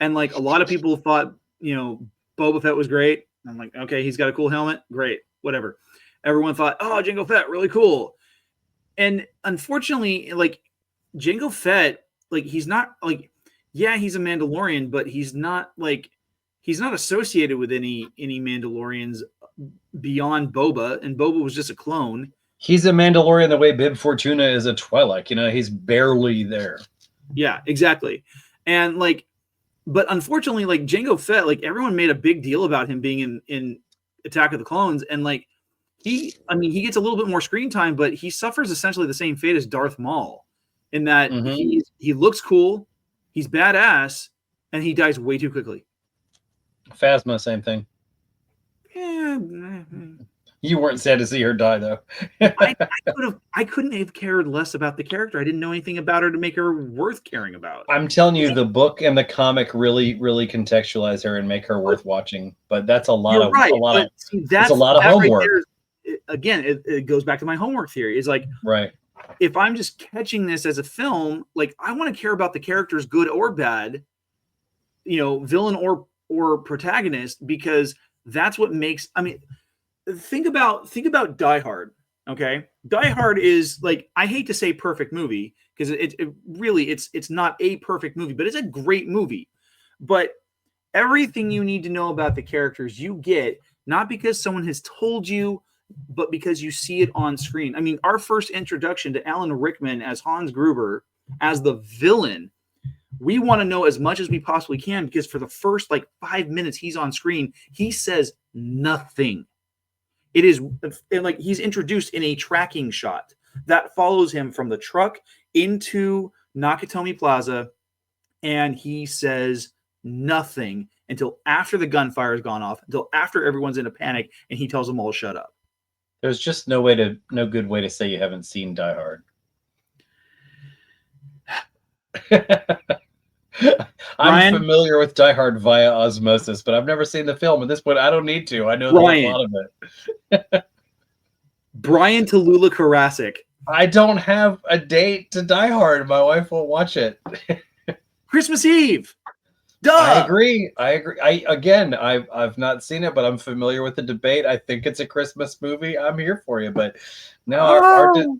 And a lot of people thought, Boba Fett was great. I'm like, okay, he's got a cool helmet. Great. Whatever. Everyone thought, oh, Jango Fett, really cool. And unfortunately, Jango Fett, he's not he's a Mandalorian, but he's not associated with any Mandalorians beyond Boba, and Boba was just a clone. He's a Mandalorian the way Bib Fortuna is a Twi'lek. He's barely there. Yeah, exactly. And but unfortunately, Jango Fett, everyone made a big deal about him being in Attack of the Clones, and he gets a little bit more screen time, but he suffers essentially the same fate as Darth Maul, in that he looks cool, he's badass, and he dies way too quickly. Phasma, same thing. Yeah. You weren't sad to see her die, though. I couldn't have cared less about the character. I didn't know anything about her to make her worth caring about. I'm telling you, the book and the comic really, really contextualize her and make her worth watching. But that's a lot of homework. Again, it goes back to my homework theory. It's right. If I'm just catching this as a film, I want to care about the characters, good or bad, villain or protagonist, because that's what makes. Think about Die Hard. Okay, Die Hard is I hate to say perfect movie because it really it's not a perfect movie, but it's a great movie. But everything you need to know about the characters you get, not because someone has told you, but because you see it on screen. Our first introduction to Alan Rickman as Hans Gruber, as the villain, we want to know as much as we possibly can, because for the first 5 minutes he's on screen, he says nothing. It is he's introduced in a tracking shot that follows him from the truck into Nakatomi Plaza, and he says nothing until after the gunfire has gone off, until after everyone's in a panic, and he tells them all to shut up. There's just no good way to say you haven't seen Die Hard. I'm familiar with Die Hard via osmosis, but I've never seen the film. At this point, I don't need to. I know a lot of it. Brian Tallulah Karasik. I don't have a date to Die Hard. My wife won't watch it. Christmas Eve. Duh. I agree. I've not seen it, but I'm familiar with the debate. I think it's a Christmas movie. I'm here for you. But no,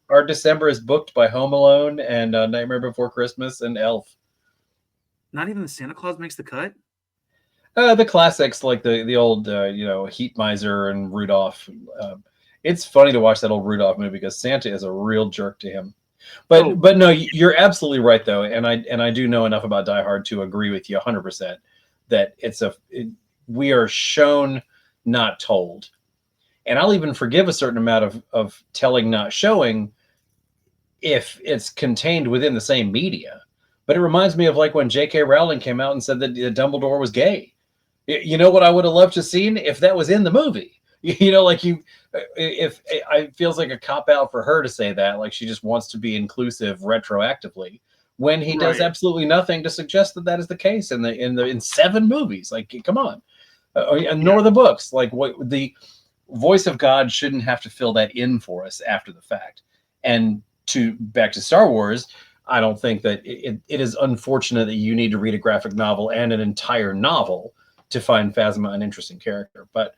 our December is booked by Home Alone and Nightmare Before Christmas and Elf. Not even the Santa Claus makes the cut? The classics like the old Heat Miser and Rudolph. It's funny to watch that old Rudolph movie because Santa is a real jerk to him. But no, you're absolutely right though, and I do know enough about Die Hard to agree with you 100% that we are shown, not told, and I'll even forgive a certain amount of telling, not showing, if it's contained within the same media. But it reminds me of like when J.K. Rowling came out and said that Dumbledore was gay. You know what I would have loved to seen if that was in the movie. If it feels like a cop out for her to say that, like she just wants to be inclusive retroactively, when he does absolutely nothing to suggest that is the case in 7 movies. Like, come on, nor the books. Like, what the voice of God shouldn't have to fill that in for us after the fact. And back to Star Wars, I don't think that it is unfortunate that you need to read a graphic novel and an entire novel to find Phasma an interesting character, but.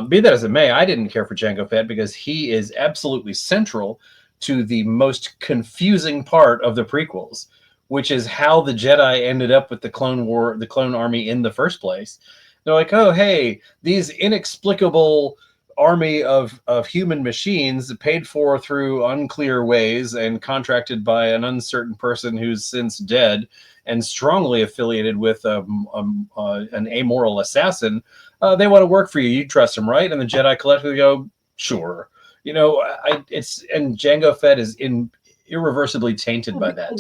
Be that as it may, I didn't care for Jango Fett because he is absolutely central to the most confusing part of the prequels, which is how the Jedi ended up with the Clone Army in the first place. They're like, oh, hey, these inexplicable army of human machines paid for through unclear ways and contracted by an uncertain person who's since dead and strongly affiliated with an amoral assassin. They want to work for you. You trust them, right? And the Jedi collectively go, sure. And Jango Fett is irreversibly tainted by that.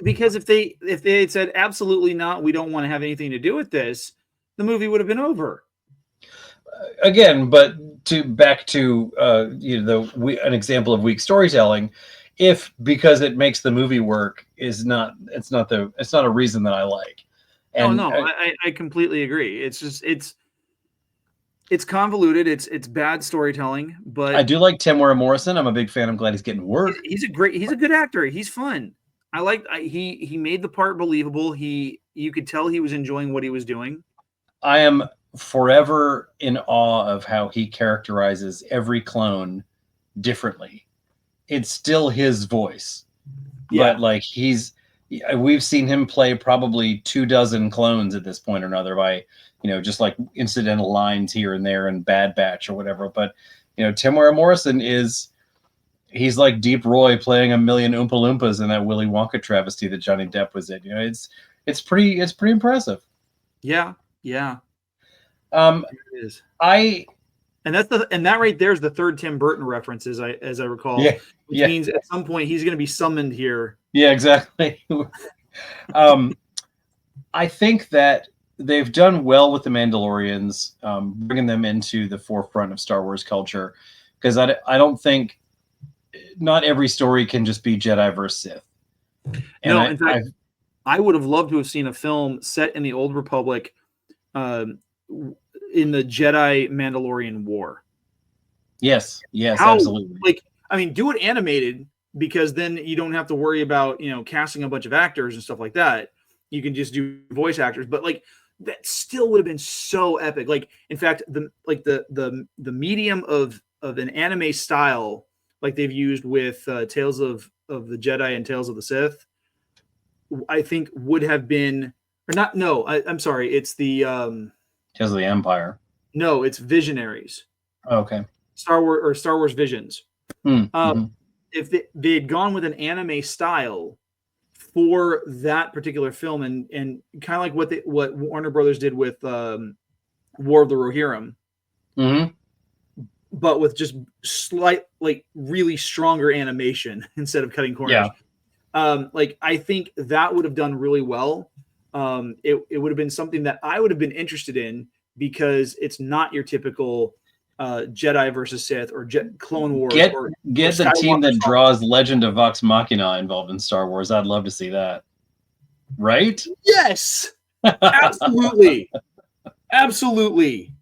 Because if they had said absolutely not, we don't want to have anything to do with this, the movie would have been over. Again, but back to an example of weak storytelling. If because it makes the movie work it's not a reason that I like. And I completely agree. It's just it's convoluted. It's bad storytelling, but I do like Temuera Morrison. I'm a big fan. I'm glad he's getting work. He's a good actor. He's fun. He made the part believable. You could tell he was enjoying what he was doing. I am forever in awe of how he characterizes every clone differently. It's still his voice, but like we've seen him play probably 24 clones at this point or another by, just like incidental lines here and there and Bad Batch or whatever. But, Temuera Morrison he's like Deep Roy playing a million Oompa Loompas in that Willy Wonka travesty that Johnny Depp was in. It's pretty impressive. Yeah. It is. And that right there is the third Tim Burton reference, as I recall. Yeah. Which means at some point he's going to be summoned here. Yeah, exactly. I think that they've done well with the Mandalorians, bringing them into the forefront of Star Wars culture, because I don't think not every story can just be Jedi versus Sith. And in fact, I would have loved to have seen a film set in the Old Republic, in the Jedi Mandalorian War. Yes, absolutely. Do it animated, because then you don't have to worry about, casting a bunch of actors and stuff like that. You can just do voice actors, but that still would have been so epic. In fact, the medium of an anime style, like they've used with Tales of the Jedi and Tales of the Sith, I think would have been, or not. No, I'm sorry. It's the Tales of the Empire. No, it's Visionaries. Oh, okay. Star Wars Visions. Mm-hmm. If they had gone with an anime style for that particular film, and kind of like what Warner Brothers did with War of the Rohirrim, but with just slight, really stronger animation instead of cutting corners. Yeah. I think that would have done really well. It would have been something that I would have been interested in, because it's not your typical Jedi versus Sith or Clone Wars. Get or the team that draws Legend of Vox Machina involved in Star Wars. I'd love to see that. Right? Yes, absolutely, absolutely.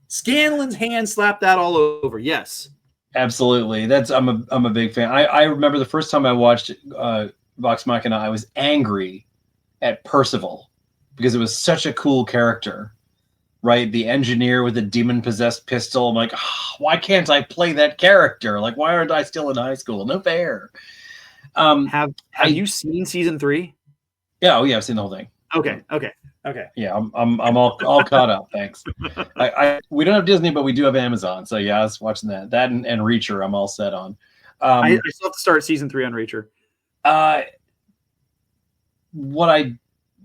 Scanlan's hand slapped that all over. Yes, absolutely. I'm a big fan. I remember the first time I watched Vox Machina, I was angry at Percival because it was such a cool character, right? The engineer with the demon-possessed pistol. I'm like, why can't I play that character? Like, why aren't I still in high school? No fair. Have you seen season 3? Yeah, oh yeah, I've seen the whole thing. Okay. Yeah, I'm all caught up. Thanks. We don't have Disney, but we do have Amazon. So yeah, I was watching that and Reacher. I'm all set on. I still have to start season 3 on Reacher.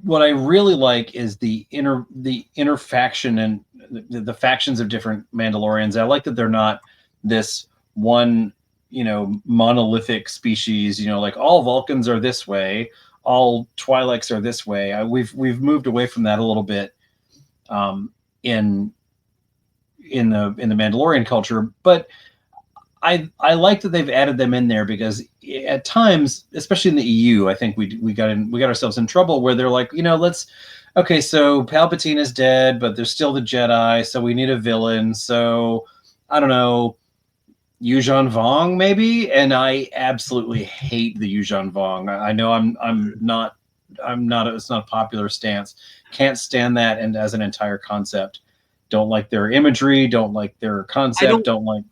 What I really like is the inner faction and the factions of different Mandalorians. I like that they're not this one, monolithic species. Like all Vulcans are this way, all Twi'leks are this way. We've moved away from that a little bit in the Mandalorian culture, but I like that they've added them in there, because at times, especially in the EU, I think we got ourselves in trouble where they're like, so Palpatine is dead, but there's still the Jedi, so we need a villain. So I don't know, Yuuzhan Vong maybe, and I absolutely hate the Yuuzhan Vong. I know it's not a popular stance. Can't stand that, and as an entire concept. Don't like their imagery. Don't like their concept. I don't like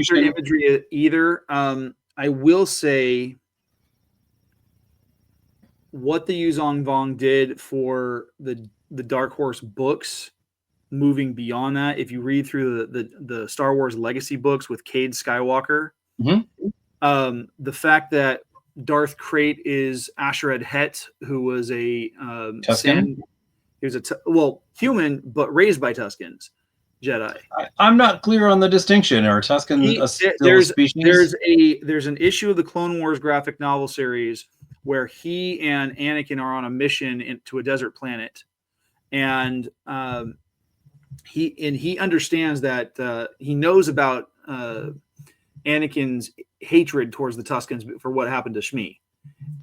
their imagery either. I will say what the Yuuzhan Vong did for the Dark Horse books. Moving beyond that, if you read through the Star Wars Legacy books with Cade Skywalker, the fact that Darth Krayt is Asherad Het, who was a Tusken. He was human, but raised by Tuskens, Jedi. I'm not clear on the distinction. Are Tuskens still a species? There's an issue of the Clone Wars graphic novel series where he and Anakin are on a mission to a desert planet, and he understands that he knows about Anakin's hatred towards the Tuskens for what happened to Shmi,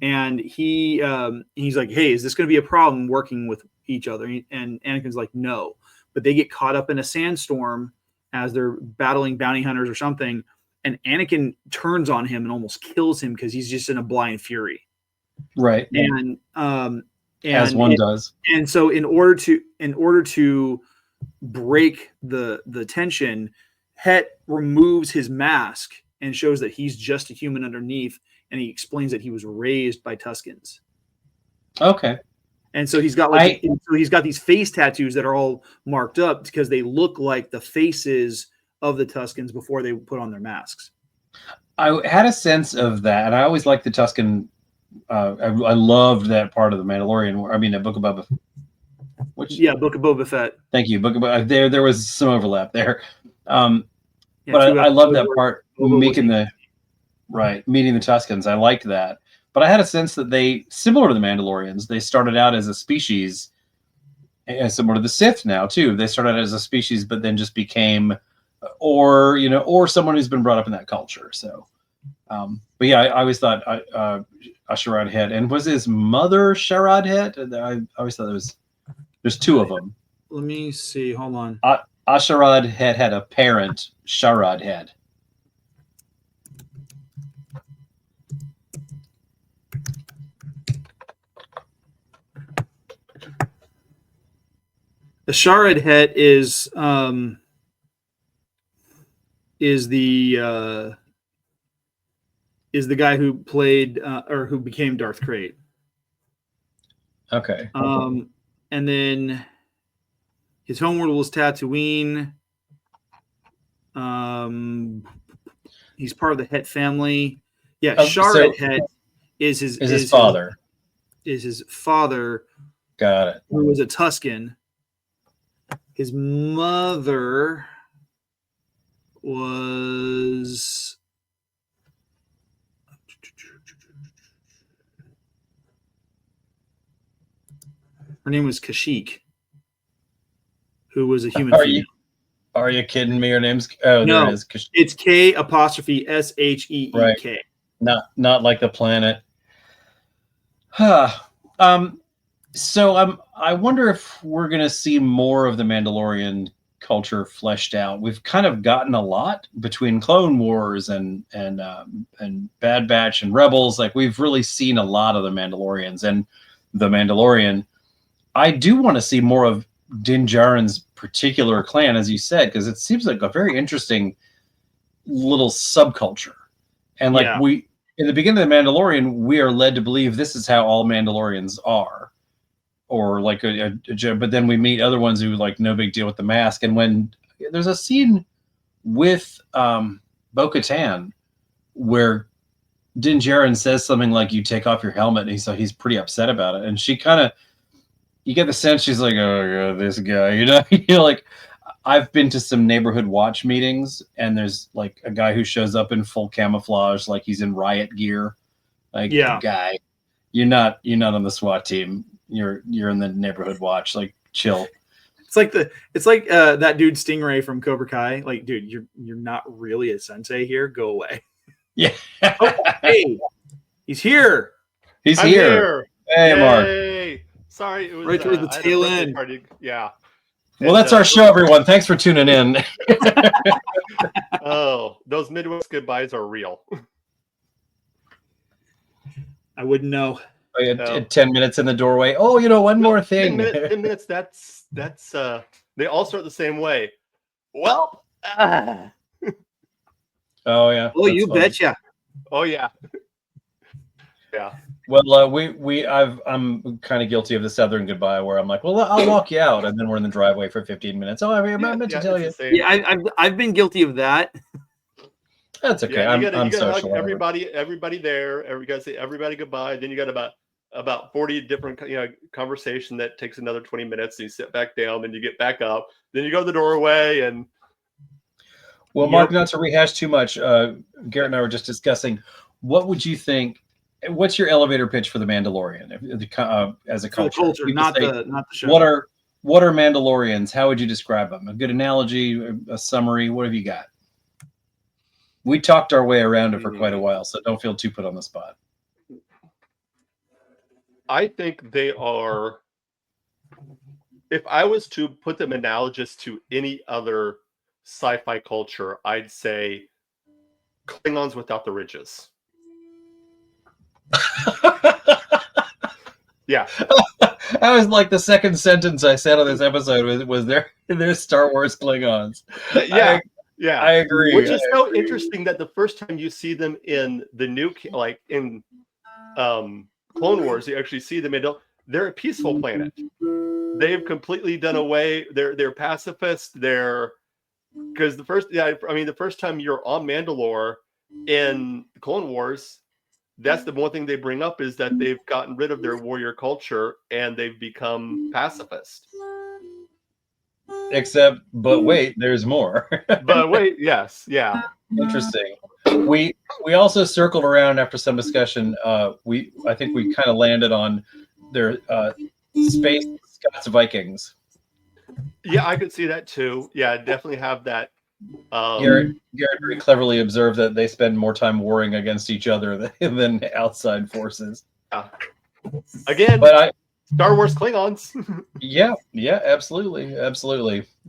and he's like, hey, is this going to be a problem working with each other? And Anakin's like, no, but they get caught up in a sandstorm as they're battling bounty hunters or something, and Anakin turns on him and almost kills him because he's just in a blind fury, right? And as one does. And so in order to break the tension, Het removes his mask and shows that he's just a human underneath, and he explains that he was raised by Tuskens. Okay. And so he's got these face tattoos that are all marked up because they look like the faces of the Tuskens before they put on their masks. I had a sense of that, and I always liked the Tusken. I loved that part of the Mandalorian. I mean, the Book of Boba. Book of Boba Fett. Thank you, Book of Boba. There was some overlap there, but I love that part. Meeting the Tuskens. I liked that. But I had a sense that they, similar to the Mandalorians, they started out as a species, and similar to the Sith now too. They started out as a species, but then just became, or someone who's been brought up in that culture. So, but yeah, I always thought Asherad Het, and was his mother Sharad Het? I always thought there's two of them. Let me see. Hold on. Asherad Het had a parent, Sharad Het. The Sharad Het is the guy who played or who became Darth Krayt. Okay. And then his homeworld was Tatooine. He's part of the Het family. Yeah, Sharad Het is his father. Is his father? Got it. Who was a Tusken. His mother was her name was Kashyyyk, who was a human female. Are you kidding me? Her name's no, there it is. It's K''SHEEK. Right. Not like the planet. So I wonder if we're going to see more of the Mandalorian culture fleshed out. We've kind of gotten a lot between Clone Wars and Bad Batch and Rebels. Like, we've really seen a lot of the Mandalorians, and the Mandalorian I do want to see more of Din Djarin's particular clan, as you said, because it seems like a very interesting little subculture. And like we, in the beginning of The Mandalorian, we are led to believe this is how all Mandalorians are, or like but then we meet other ones who like no big deal with the mask. And when there's a scene with Bo-Katan where Din Djarin says something like, "You take off your helmet," and he's pretty upset about it, and she kind of, you get the sense she's like, "Oh God, this guy," like I've been to some neighborhood watch meetings, and there's like a guy who shows up in full camouflage, like he's in riot gear. Like, guy, you're not on the SWAT team. You're in the neighborhood watch. Like, chill. It's like that dude Stingray from Cobra Kai. Like, dude, you're not really a sensei here. Go away. Yeah. Oh, hey, he's here. He's here. Hey, Yay. Mark. Sorry, it was right towards the tail end. Yeah. Well, that's our show, everyone. Thanks for tuning in. Oh, those Midwest goodbyes are real. I wouldn't know. 10 minutes in the doorway. Oh, one more thing. 10 minutes. That's they all start the same way. Well. Oh yeah. Oh, you betcha. Oh yeah. Yeah. Well, I'm kind of guilty of the Southern goodbye, where I'm like, well, I'll walk you out, and then we're in the driveway for 15 minutes. Oh, I meant to tell you. Yeah, I've been guilty of that. That's okay. Yeah, you I'm gotta social. everybody there. You gotta say everybody goodbye. Then you got about 40 different conversation that takes another 20 minutes. And you sit back down, then you get back up, then you go to the doorway and. Well, Mark, not to rehash too much, Garrett and I were just discussing, what would you think? What's your elevator pitch for The Mandalorian as a culture? The culture, not the show. What are Mandalorians? How would you describe them? A good analogy, a summary. What have you got? We talked our way around it for quite a while, so don't feel too put on the spot. I think they are. If I was to put them analogous to any other sci-fi culture, I'd say Klingons without the ridges. Yeah. That was like the second sentence I said on this episode was there Star Wars Klingons. Yeah. I agree. Which is so interesting that the first time you see them in the new, like in Clone Wars, you actually see them they're a peaceful planet. They've completely done away. They're pacifist. Because the first time you're on Mandalore in Clone Wars, that's the one thing they bring up is that they've gotten rid of their warrior culture and they've become pacifist. But wait, there's more. But wait, yes, yeah. Interesting. We also circled around after some discussion. I think we kind of landed on their Space Scots Vikings. Yeah, I could see that too. Yeah, definitely have that. Garrett very cleverly observed that they spend more time warring against each other than outside forces. Yeah. Again, Star Wars Klingons. yeah, absolutely.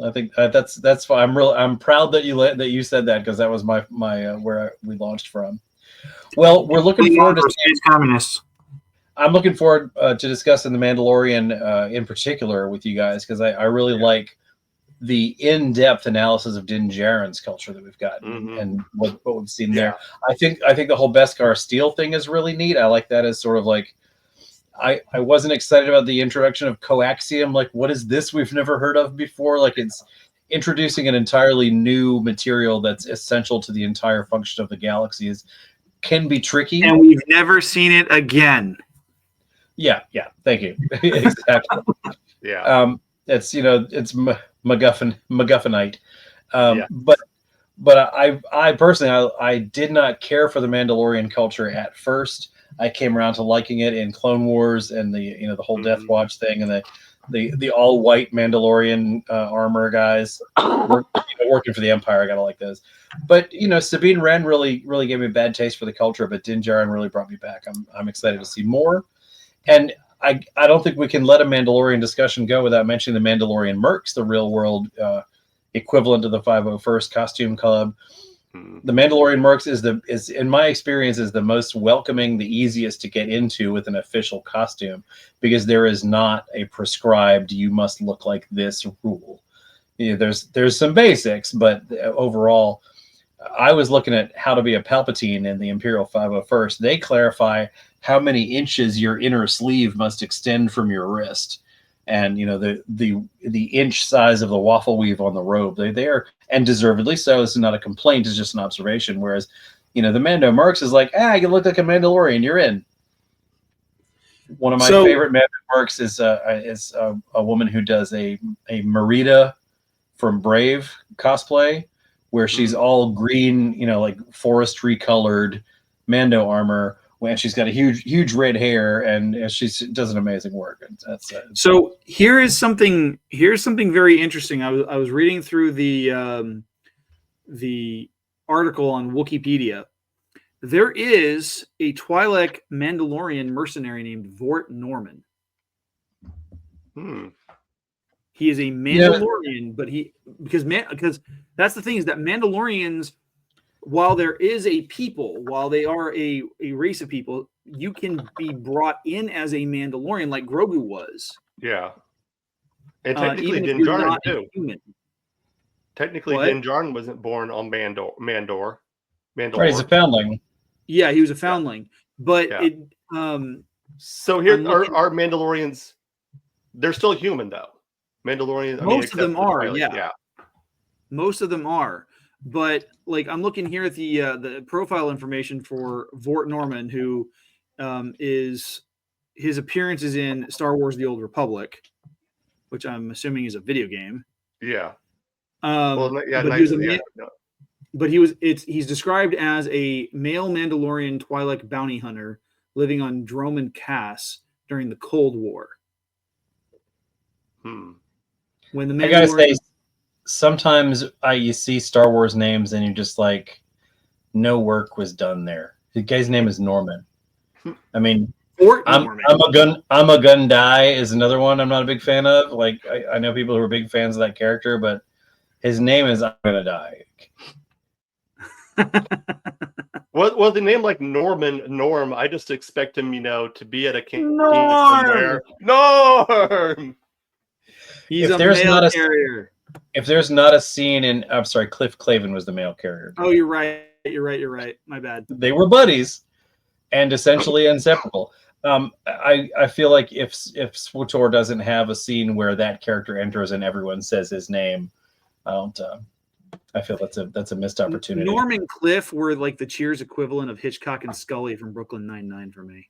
I think that's fine. I'm proud that you said that, because that was my where we launched from. Well, we're looking forward to Space Communists. I'm looking forward to discussing The Mandalorian in particular with you guys, because I really like the in-depth analysis of Din Djarin's culture that we've gotten and what we've seen there. I think the whole Beskar Steel thing is really neat. I like that as sort of like, I wasn't excited about the introduction of coaxium. Like, what is this we've never heard of before? Like, it's introducing an entirely new material that's essential to the entire function of the galaxy can be tricky. And we've never seen it again. Yeah. Thank you. Exactly. Yeah. It's MacGuffinite. But I personally, I did not care for the Mandalorian culture at first. I came around to liking it in Clone Wars and the whole Death Watch thing and the all white Mandalorian armor guys working for the Empire. I gotta like those. But Sabine Wren really gave me a bad taste for the culture, but Din Djarin really brought me back. I'm excited to see more. And I don't think we can let a Mandalorian discussion go without mentioning the Mandalorian Mercs, the real world equivalent to the 501st Costume Club. The Mandalorian Mercs is in my experience is the most welcoming, the easiest to get into with an official costume, because there is not a prescribed you must look like this rule. You know, there's some basics, but overall, I was looking at How to Be a Palpatine in the Imperial 501st. They clarify how many inches your inner sleeve must extend from your wrist, and you know the inch size of the waffle weave on the robe. They are, and deservedly so. This is not a complaint; it's just an observation. Whereas, you know, the Mando Mercs is like, you look like a Mandalorian, you're in. One of my favorite Mando Mercs is a woman who does a Merida from Brave cosplay, where she's all green, you know, like forestry colored Mando armor, and she's got a huge red hair, and she does an amazing work. So here's something very interesting. I was reading through the article on Wikipedia. There is a Twi'lek Mandalorian mercenary named Vort Norman. He is a Mandalorian, but because that's the thing, is that Mandalorians, while there is a people, while they are a race of people, you can be brought in as a Mandalorian like Grogu was. Yeah. And technically even if Din you're Djarin not a too. human. Technically What? Din Djarin wasn't born on Mandalore. Right, he's a foundling. Yeah, he was a foundling. But so here are Mandalorians. They're still human though. Mandalorians. Most of them are, yeah. Most of them are. But like, I'm looking here at the profile information for Vort Norman, who is his appearances in Star Wars: The Old Republic, which I'm assuming is a video game. Yeah. But he's described as a male Mandalorian Twi'lek bounty hunter living on Droman Cass during the Cold War. When the I gotta say, sometimes you see Star Wars names and you're just like, no work was done there. The guy's name is Norman. I mean, I'm a gun die is another one I'm not a big fan of. Like, I know people who are big fans of that character, but his name is I'm gonna die. Well, the name like Norm, I just expect him, to be at a cantina somewhere. Norm. He's a mail carrier. If there's not a scene in, I'm sorry, Cliff Clavin was the mail carrier. Oh, you're right. My bad. They were buddies and essentially inseparable. I feel like if SWTOR doesn't have a scene where that character enters and everyone says his name, I feel that's a missed opportunity. Norm and Cliff were like the Cheers equivalent of Hitchcock and Scully from Brooklyn Nine-Nine for me.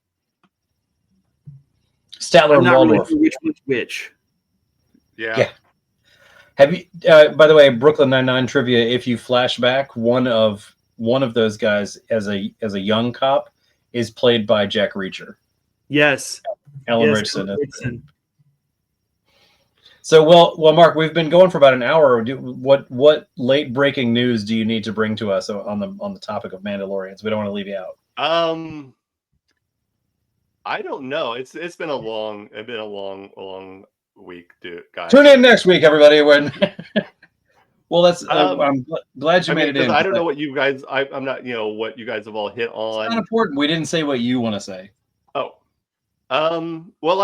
Statler and Waldorf. Really sure which one's which. Yeah. Have you? By the way, Brooklyn Nine-Nine trivia. If you flash back, one of those guys as a young cop is played by Jack Reacher. Yes. Alan Richardson. So, well, Mark, we've been going for about an hour. What late breaking news do you need to bring to us on the topic of Mandalorians? We don't want to leave you out. I don't know. It's been a long week, dude, guys. Tune in next week, everybody. Well, that's. I'm glad you made it in. I don't know what you guys. I'm not. What you guys have all hit on. It's not important. We didn't say what you want to say. Oh. Well,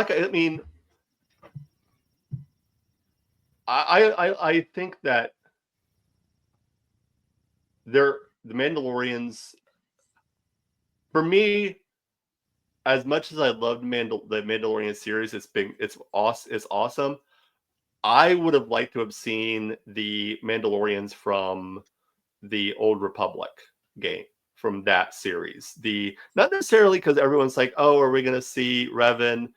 I think that the Mandalorians, for me, as much as I loved the Mandalorian series, it's awesome. I would have liked to have seen the Mandalorians from the Old Republic game, from that series. Not necessarily because everyone's like, oh, are we going to see Revan,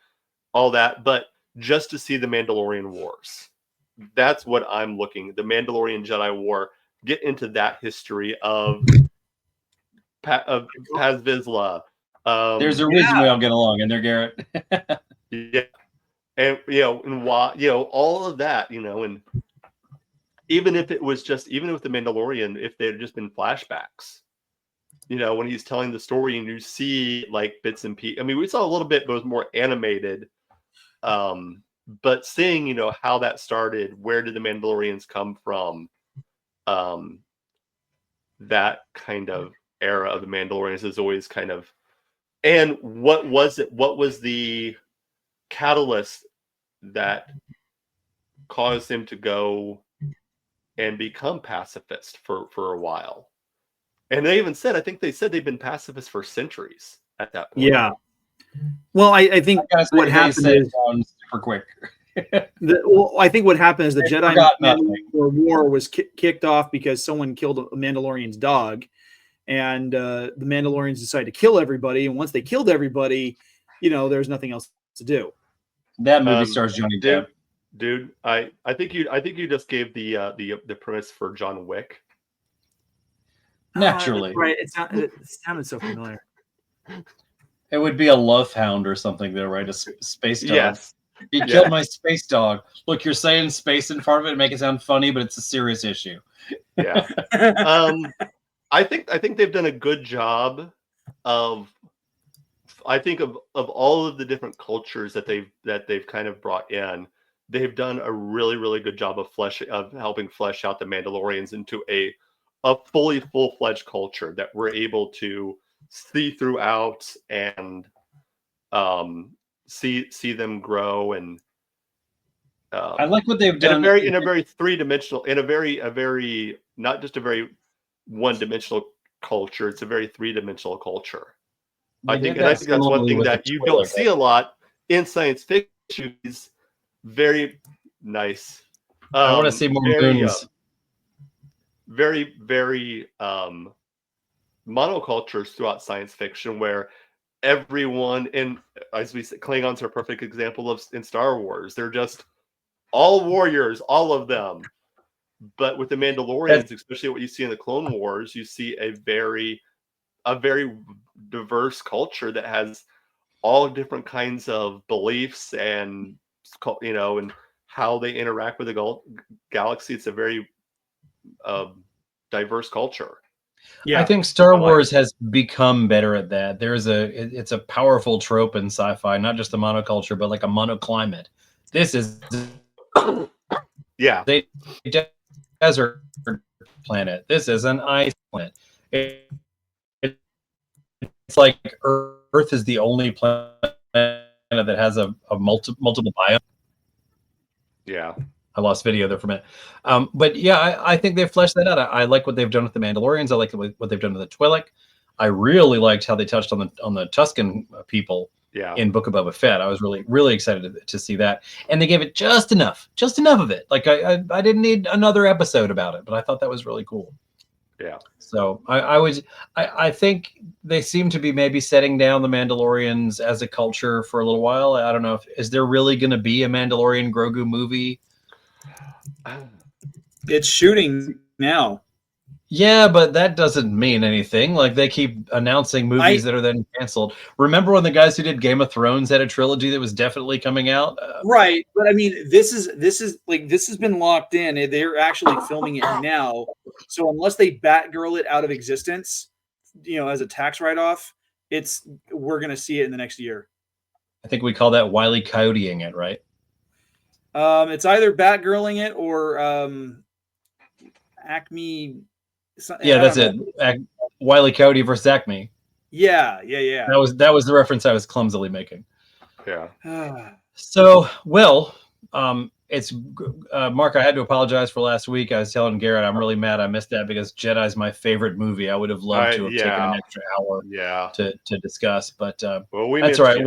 all that, but just to see the Mandalorian Wars. That's what I'm looking. The Mandalorian Jedi War. Get into that history of Paz Vizsla. There's a reason we all get along, and there, Garrett. Yeah, and and why, all of that, and even if it was even with the Mandalorian, if they had just been flashbacks, when he's telling the story and you see like bits and pieces. I mean, we saw a little bit, but it was more animated. But seeing, how that started, where did the Mandalorians come from? that kind of era of the Mandalorians is always kind of. And what was it? What was the catalyst that caused him to go and become pacifist for a while? And they even said, I think they said they've been pacifists for centuries at that point. Yeah. Well, I think what happened is super quick. I think what happened is the Jedi nothing. War was kicked off because someone killed a Mandalorian's dog, and the Mandalorians decided to kill everybody. And once they killed everybody, there's nothing else to do. That movie stars Johnny Depp. Dude, I think you just gave the premise for John Wick. Naturally, right? It sounded so familiar. It would be a love hound or something, though, right? A space dog. Yes. You killed my space dog. Look, you're saying space in front of it and make it sound funny, but it's a serious issue. Yeah. I think they've done a good job of. I think of all of the different cultures that they've kind of brought in, they've done a really, really good job of helping flesh out the Mandalorians into a fully full-fledged culture that we're able to see throughout and see them grow. And I like what they've done in a very three-dimensional, in a very not just a very one-dimensional culture. It's a very three-dimensional culture. I think that's one thing that you don't see a lot in science fiction. Is very nice. I want to see more moons. Very, very monocultures throughout science fiction, where everyone, and as we said, Klingons are a perfect example of in Star Wars. They're just all warriors, all of them. But with the Mandalorians, especially what you see in the Clone Wars, you see a very diverse culture that has all different kinds of beliefs and and how they interact with the galaxy. It's a very diverse culture. Yeah, I think Star Wars has become better at that. It's a powerful trope in sci-fi, not just a monoculture, but like a monoclimate. This is a desert planet. This is an ice planet. It's like Earth is the only planet that has a multiple biome. Yeah. I lost video there for a minute. But yeah, I think they've fleshed that out. I like what they've done with the Mandalorians. I like what they've done with the Twi'lek. I really liked how they touched on the Tusken people in Book of Boba Fett. I was really, really excited to see that. And they gave it just enough of it. Like I didn't need another episode about it, but I thought that was really cool. Yeah. So I think they seem to be maybe setting down the Mandalorians as a culture for a little while. I don't know is there really going to be a Mandalorian Grogu movie? It's shooting now. Yeah, but that doesn't mean anything. Like they keep announcing movies that are then canceled. Remember when the guys who did Game of Thrones had a trilogy that was definitely coming out? Right, but I mean, this has been locked in. They're actually filming it now. So unless they Batgirl it out of existence, as a tax write-off, we're gonna see it in the next year. I think we call that Wile E. Coyoteing it, right? It's either Batgirling it or Acme. Yeah, that's it. Wile E. Coyote versus Acme. Yeah. That was the reference I was clumsily making. Yeah. So, it's Mark. I had to apologize for last week. I was telling Garrett I'm really mad I missed that because Jedi's my favorite movie. I would have loved to have taken an extra hour to discuss, but that's all right.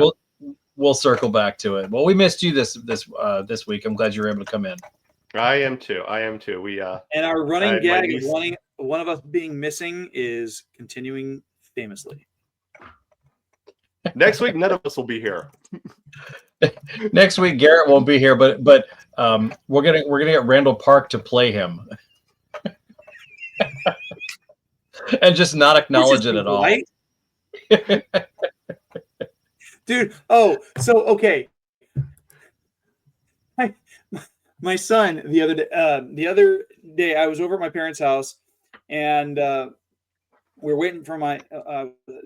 We'll circle back to it. Well, we missed you this week. I'm glad you were able to come in. I am too. We and our running gag of one of us being missing is continuing famously. Next week, none of us will be here. Next week, Garrett won't be here, but we're gonna get Randall Park to play him, and just not acknowledge it at all. Dude, okay. My son the other day I was over at my parents' house and we were waiting for my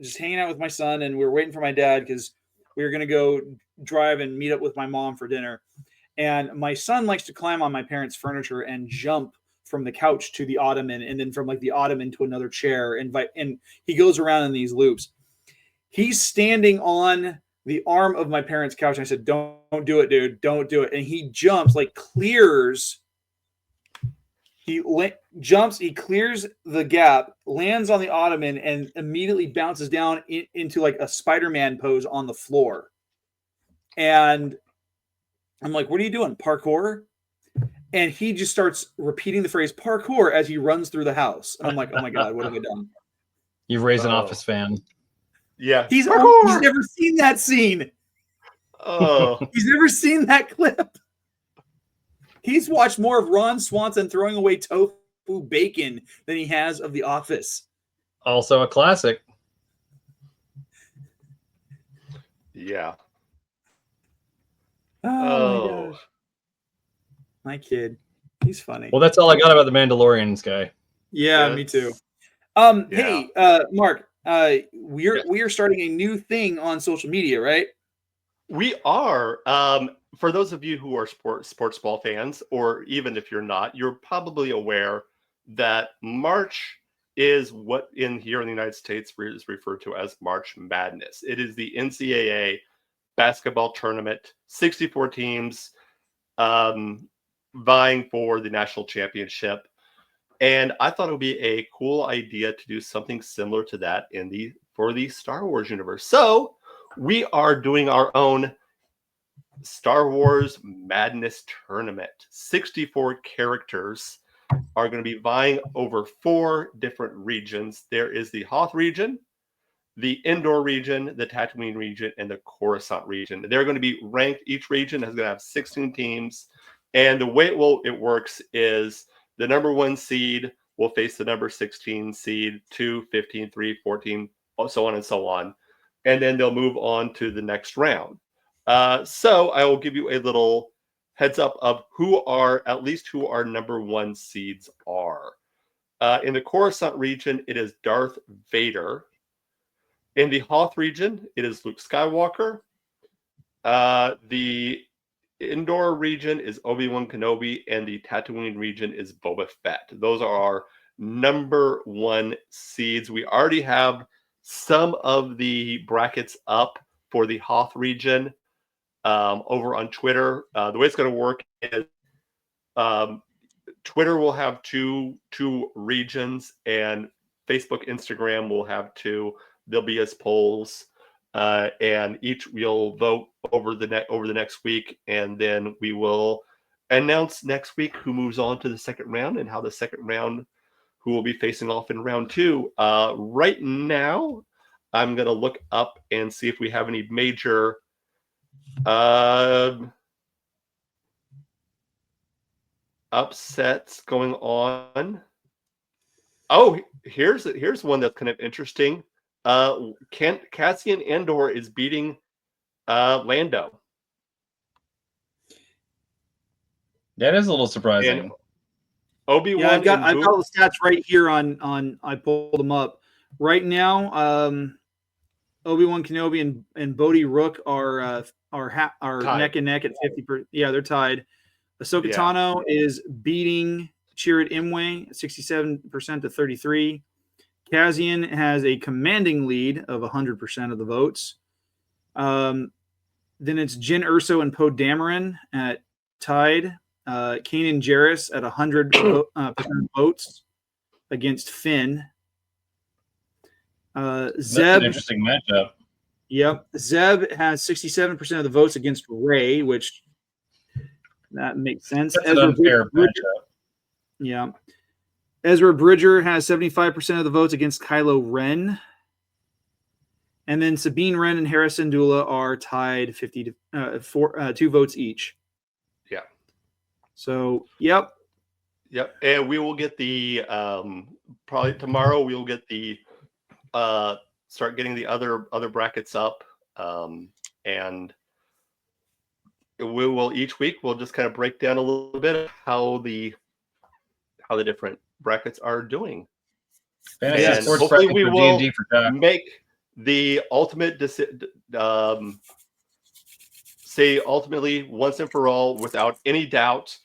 just hanging out with my son, and we were waiting for my dad because we were gonna go drive and meet up with my mom for dinner. And my son likes to climb on my parents' furniture and jump the couch to the ottoman, and then from like the ottoman to another chair, and he goes around in these loops. He's standing on the arm of my parents' couch. And I said, don't do it, dude. Don't do it. And he jumps, like clears. He jumps, he clears the gap, lands on the ottoman, and immediately bounces down into like a Spider-Man pose on the floor. And I'm like, what are you doing? Parkour? And he just starts repeating the phrase parkour as he runs through the house. And I'm like, oh my God, what have I done? You've raised an Office fan. Yeah. He's never seen that scene. Oh. He's never seen that clip. He's watched more of Ron Swanson throwing away tofu bacon than he has of The Office. Also a classic. Yeah. Oh my gosh. My kid. He's funny. Well, that's all I got about the Mandalorians guy. Yeah, me too. Yeah. Hey, Mark, we are starting a new thing on social media, right? We are. For those of you who are sports ball fans, or even if you're not, you're probably aware that March is what here in the United States is referred to as March Madness. It is the NCAA basketball tournament, 64 teams vying for the national championship. And I thought it would be a cool idea to do something similar to that for the Star Wars universe. So we are doing our own Star Wars Madness tournament. 64 characters are going to be vying over 4 different regions. There is the Hoth region, the Endor region, the Tatooine region, and the Coruscant region. They're going to be ranked. Each region is going to have 16 teams. And the way it works is the number 1 seed will face the number 16 seed, 2, 15, 3, 14, so on and so on. And then they'll move on to the next round. So I will give you a little heads up of who our number 1 seeds are. In the Coruscant region, it is Darth Vader. In the Hoth region, it is Luke Skywalker. The Endor region is Obi-Wan Kenobi, and the Tatooine region is Boba Fett. Those are our number 1 seeds. We already have some of the brackets up for the Hoth region over on Twitter. The way it's going to work is Twitter will have two regions, and Facebook, Instagram will have 2. There'll be as polls, and each we'll vote over the next week, and then we will announce next week who moves on to the second round and how the second round, who will be facing off in round 2. Right now, I'm going to look up and see if we have any major upsets going on. Oh, here's one that's kind of interesting. Cassian Andor is beating Lando. That is a little surprising. And Obi-Wan. Yeah, I've got the stats right here on I pulled them up right now. Obi-Wan Kenobi and Bodhi Rook are neck and neck at 50%. Yeah, they're tied. Ahsoka Tano is beating Chirrut Imwe 67% to 33. Cassian has a commanding lead of 100% of the votes. Then it's Jyn Erso and Poe Dameron at tied. Kanan Jarrus at 100% votes against Finn. That's Zeb, an interesting matchup. Yep. Zeb has 67% of the votes against Rey, which that makes sense. That's an unfair matchup. Yeah. Ezra Bridger has 75% of the votes against Kylo Ren. And then Sabine Wren and Harrison Dula are tied 2 votes each. Yeah. So, yep. Yep. And we will get the probably tomorrow we'll get the start getting the other brackets up. And we will each week we'll just kind of break down a little bit of how the different brackets are doing. And hopefully we will make the ultimate say ultimately once and for all, without any doubt,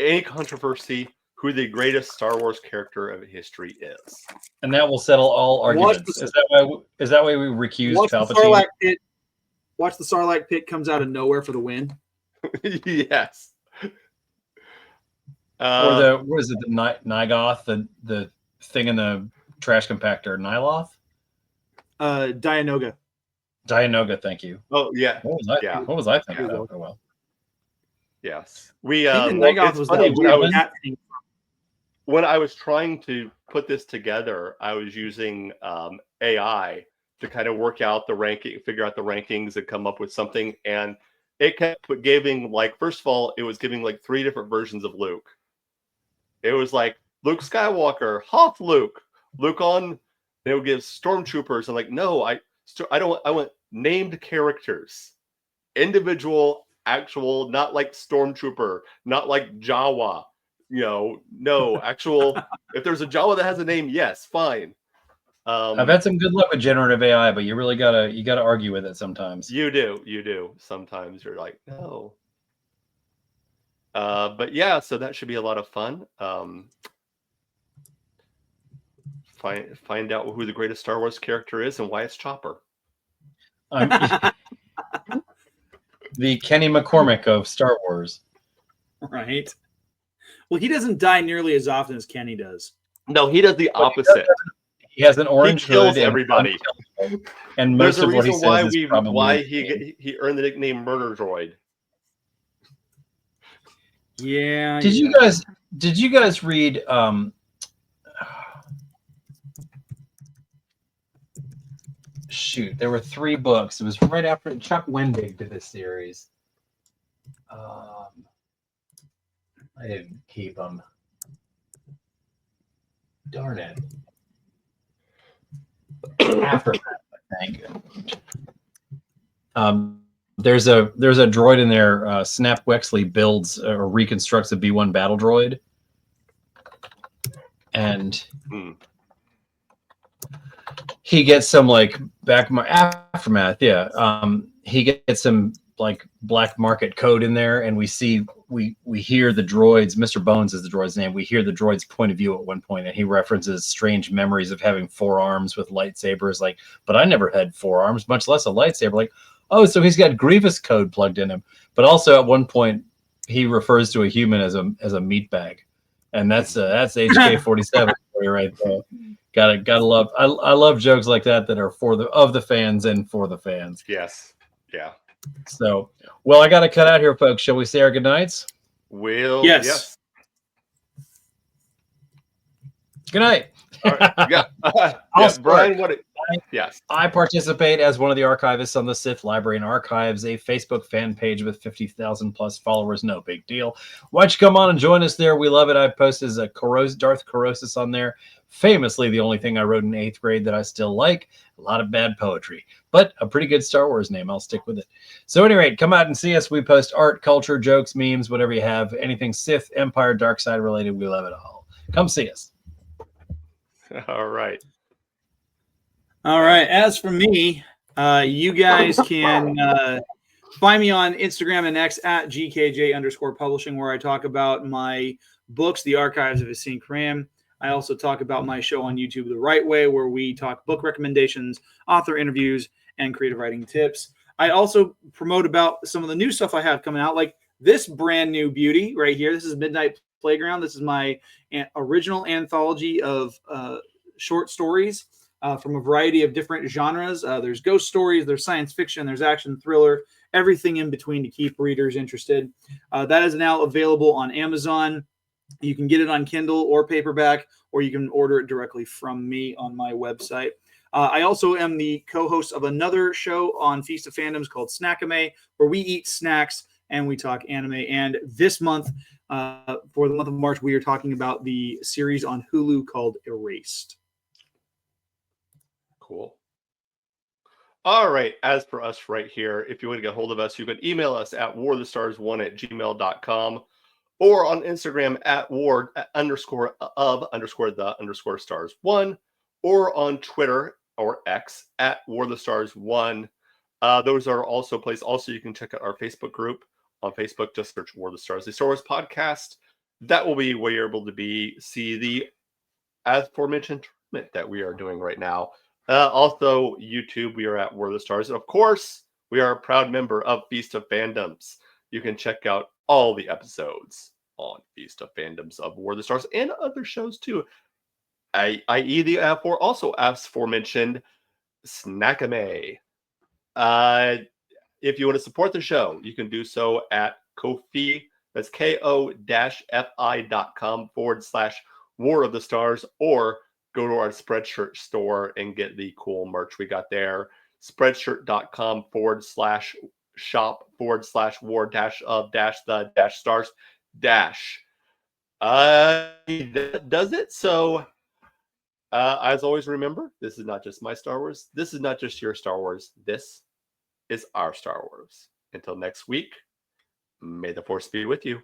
any controversy, who the greatest Star Wars character of history is. And that will settle all arguments. Is that why we recused Palpatine? Watch the Sarlacc pit comes out of nowhere for the win. Yes. Or what is it? The Nygoth, the thing in the trash compactor, Nyloth? Dianoga. Dianoga, thank you. Oh yeah. What was I thinking? Yeah. Oh well. Yes. Nygoth was funny, when I was trying to put this together, I was using AI to kind of work out the ranking, figure out the rankings, and come up with something. And it kept giving, like, first of all, it was giving like 3 different versions of Luke. It was like Luke Skywalker, Hoth Luke, Luke on. They would give stormtroopers. I'm like, no, I don't. I want named characters, individual, actual, not like stormtrooper, not like Jawa. No actual. If there's a Jawa that has a name, yes, fine. I've had some good luck with generative AI, but you really gotta argue with it sometimes. You do. Sometimes you're like, no. But yeah, so that should be a lot of fun. Find out who the greatest Star Wars character is and why it's Chopper. The Kenny McCormick of Star Wars. Right. Well, he doesn't die nearly as often as Kenny does. No, he does the opposite. He has an orange he kills hood everybody. And most There's a of what he reason says is probably why he earned the nickname Murder Droid. Yeah. Did you guys read shoot, there were 3 books. It was right after Chuck Wendig did this series. I didn't keep them. Darn it. After that, I think. There's a droid in there. Snap Wexley builds or reconstructs a B-1 battle droid, and he gets some like aftermath. Yeah, he gets some like black market code in there, and we hear the droids. Mr. Bones is the droid's name. We hear the droid's point of view at one point, and he references strange memories of having 4 arms with lightsabers. Like, but I never had 4 arms, much less a lightsaber. Like, oh, so he's got Grievous code plugged in him. But also at one point, he refers to a human as a meat bag, and that's HK-47 for you right there. Gotta love. I love jokes like that are of the fans and for the fans. Yes. Yeah. So, well, I got to cut out here, folks. Shall we say our goodnights? Yes. Good night. Right. Yeah. Brian, yes. I participate as one of the archivists on the Sith Library and Archives, a Facebook fan page with 50,000 plus followers. No big deal. Why don't you come on and join us there? We love it. I posted a Darth Corrosis on there. Famously, the only thing I wrote in 8th grade that I still like. A lot of bad poetry, but a pretty good Star Wars name. I'll stick with it. So, at any rate, come out and see us. We post art, culture, jokes, memes, whatever you have. Anything Sith, Empire, Dark Side related, we love it all. Come see us. All right. As for me, you guys can find me on Instagram and X at GKJ_publishing, where I talk about my books, The Archives of Hissene Kram. I also talk about my show on YouTube, The Right Way, where we talk book recommendations, author interviews, and creative writing tips. I also promote about some of the new stuff I have coming out, like this brand new beauty right here. This is Midnight Playground. This is my original anthology of short stories from a variety of different genres. There's ghost stories, there's science fiction, there's action thriller, everything in between to keep readers interested. That is now available on Amazon. You can get it on Kindle or paperback, or you can order it directly from me on my website. I also am the co-host of another show on Feast of Fandoms called Snackame, where we eat snacks and we talk anime. And this month, for the month of March, we are talking about the series on Hulu called Erased. Cool. All right. As for us right here, if you want to get hold of us, you can email us at warthestars1@gmail.com or on Instagram at war_of_the_stars1 or on Twitter or X at warthestars1. Those are also places. Also, you can check out our Facebook group. On Facebook, just search War of the Stars, the Star Wars podcast. that will be where you're able to see the aforementioned tournament that we are doing right now. Also, YouTube, we are at War of the Stars. And of course, we are a proud member of Feast of Fandoms. You can check out all the episodes on Feast of Fandoms of War of the Stars and other shows too. I.e. the also aforementioned Snackame. If you want to support the show, you can do so at Ko-fi. That's ko-fi.com/War of the Stars, or go to our Spreadshirt store and get the cool merch we got there. Spreadshirt.com/shop/war-of-the-stars. That does it. So, as always, remember, this is not just my Star Wars. This is not just your Star Wars. This is our Star Wars. Until next week, may the Force be with you.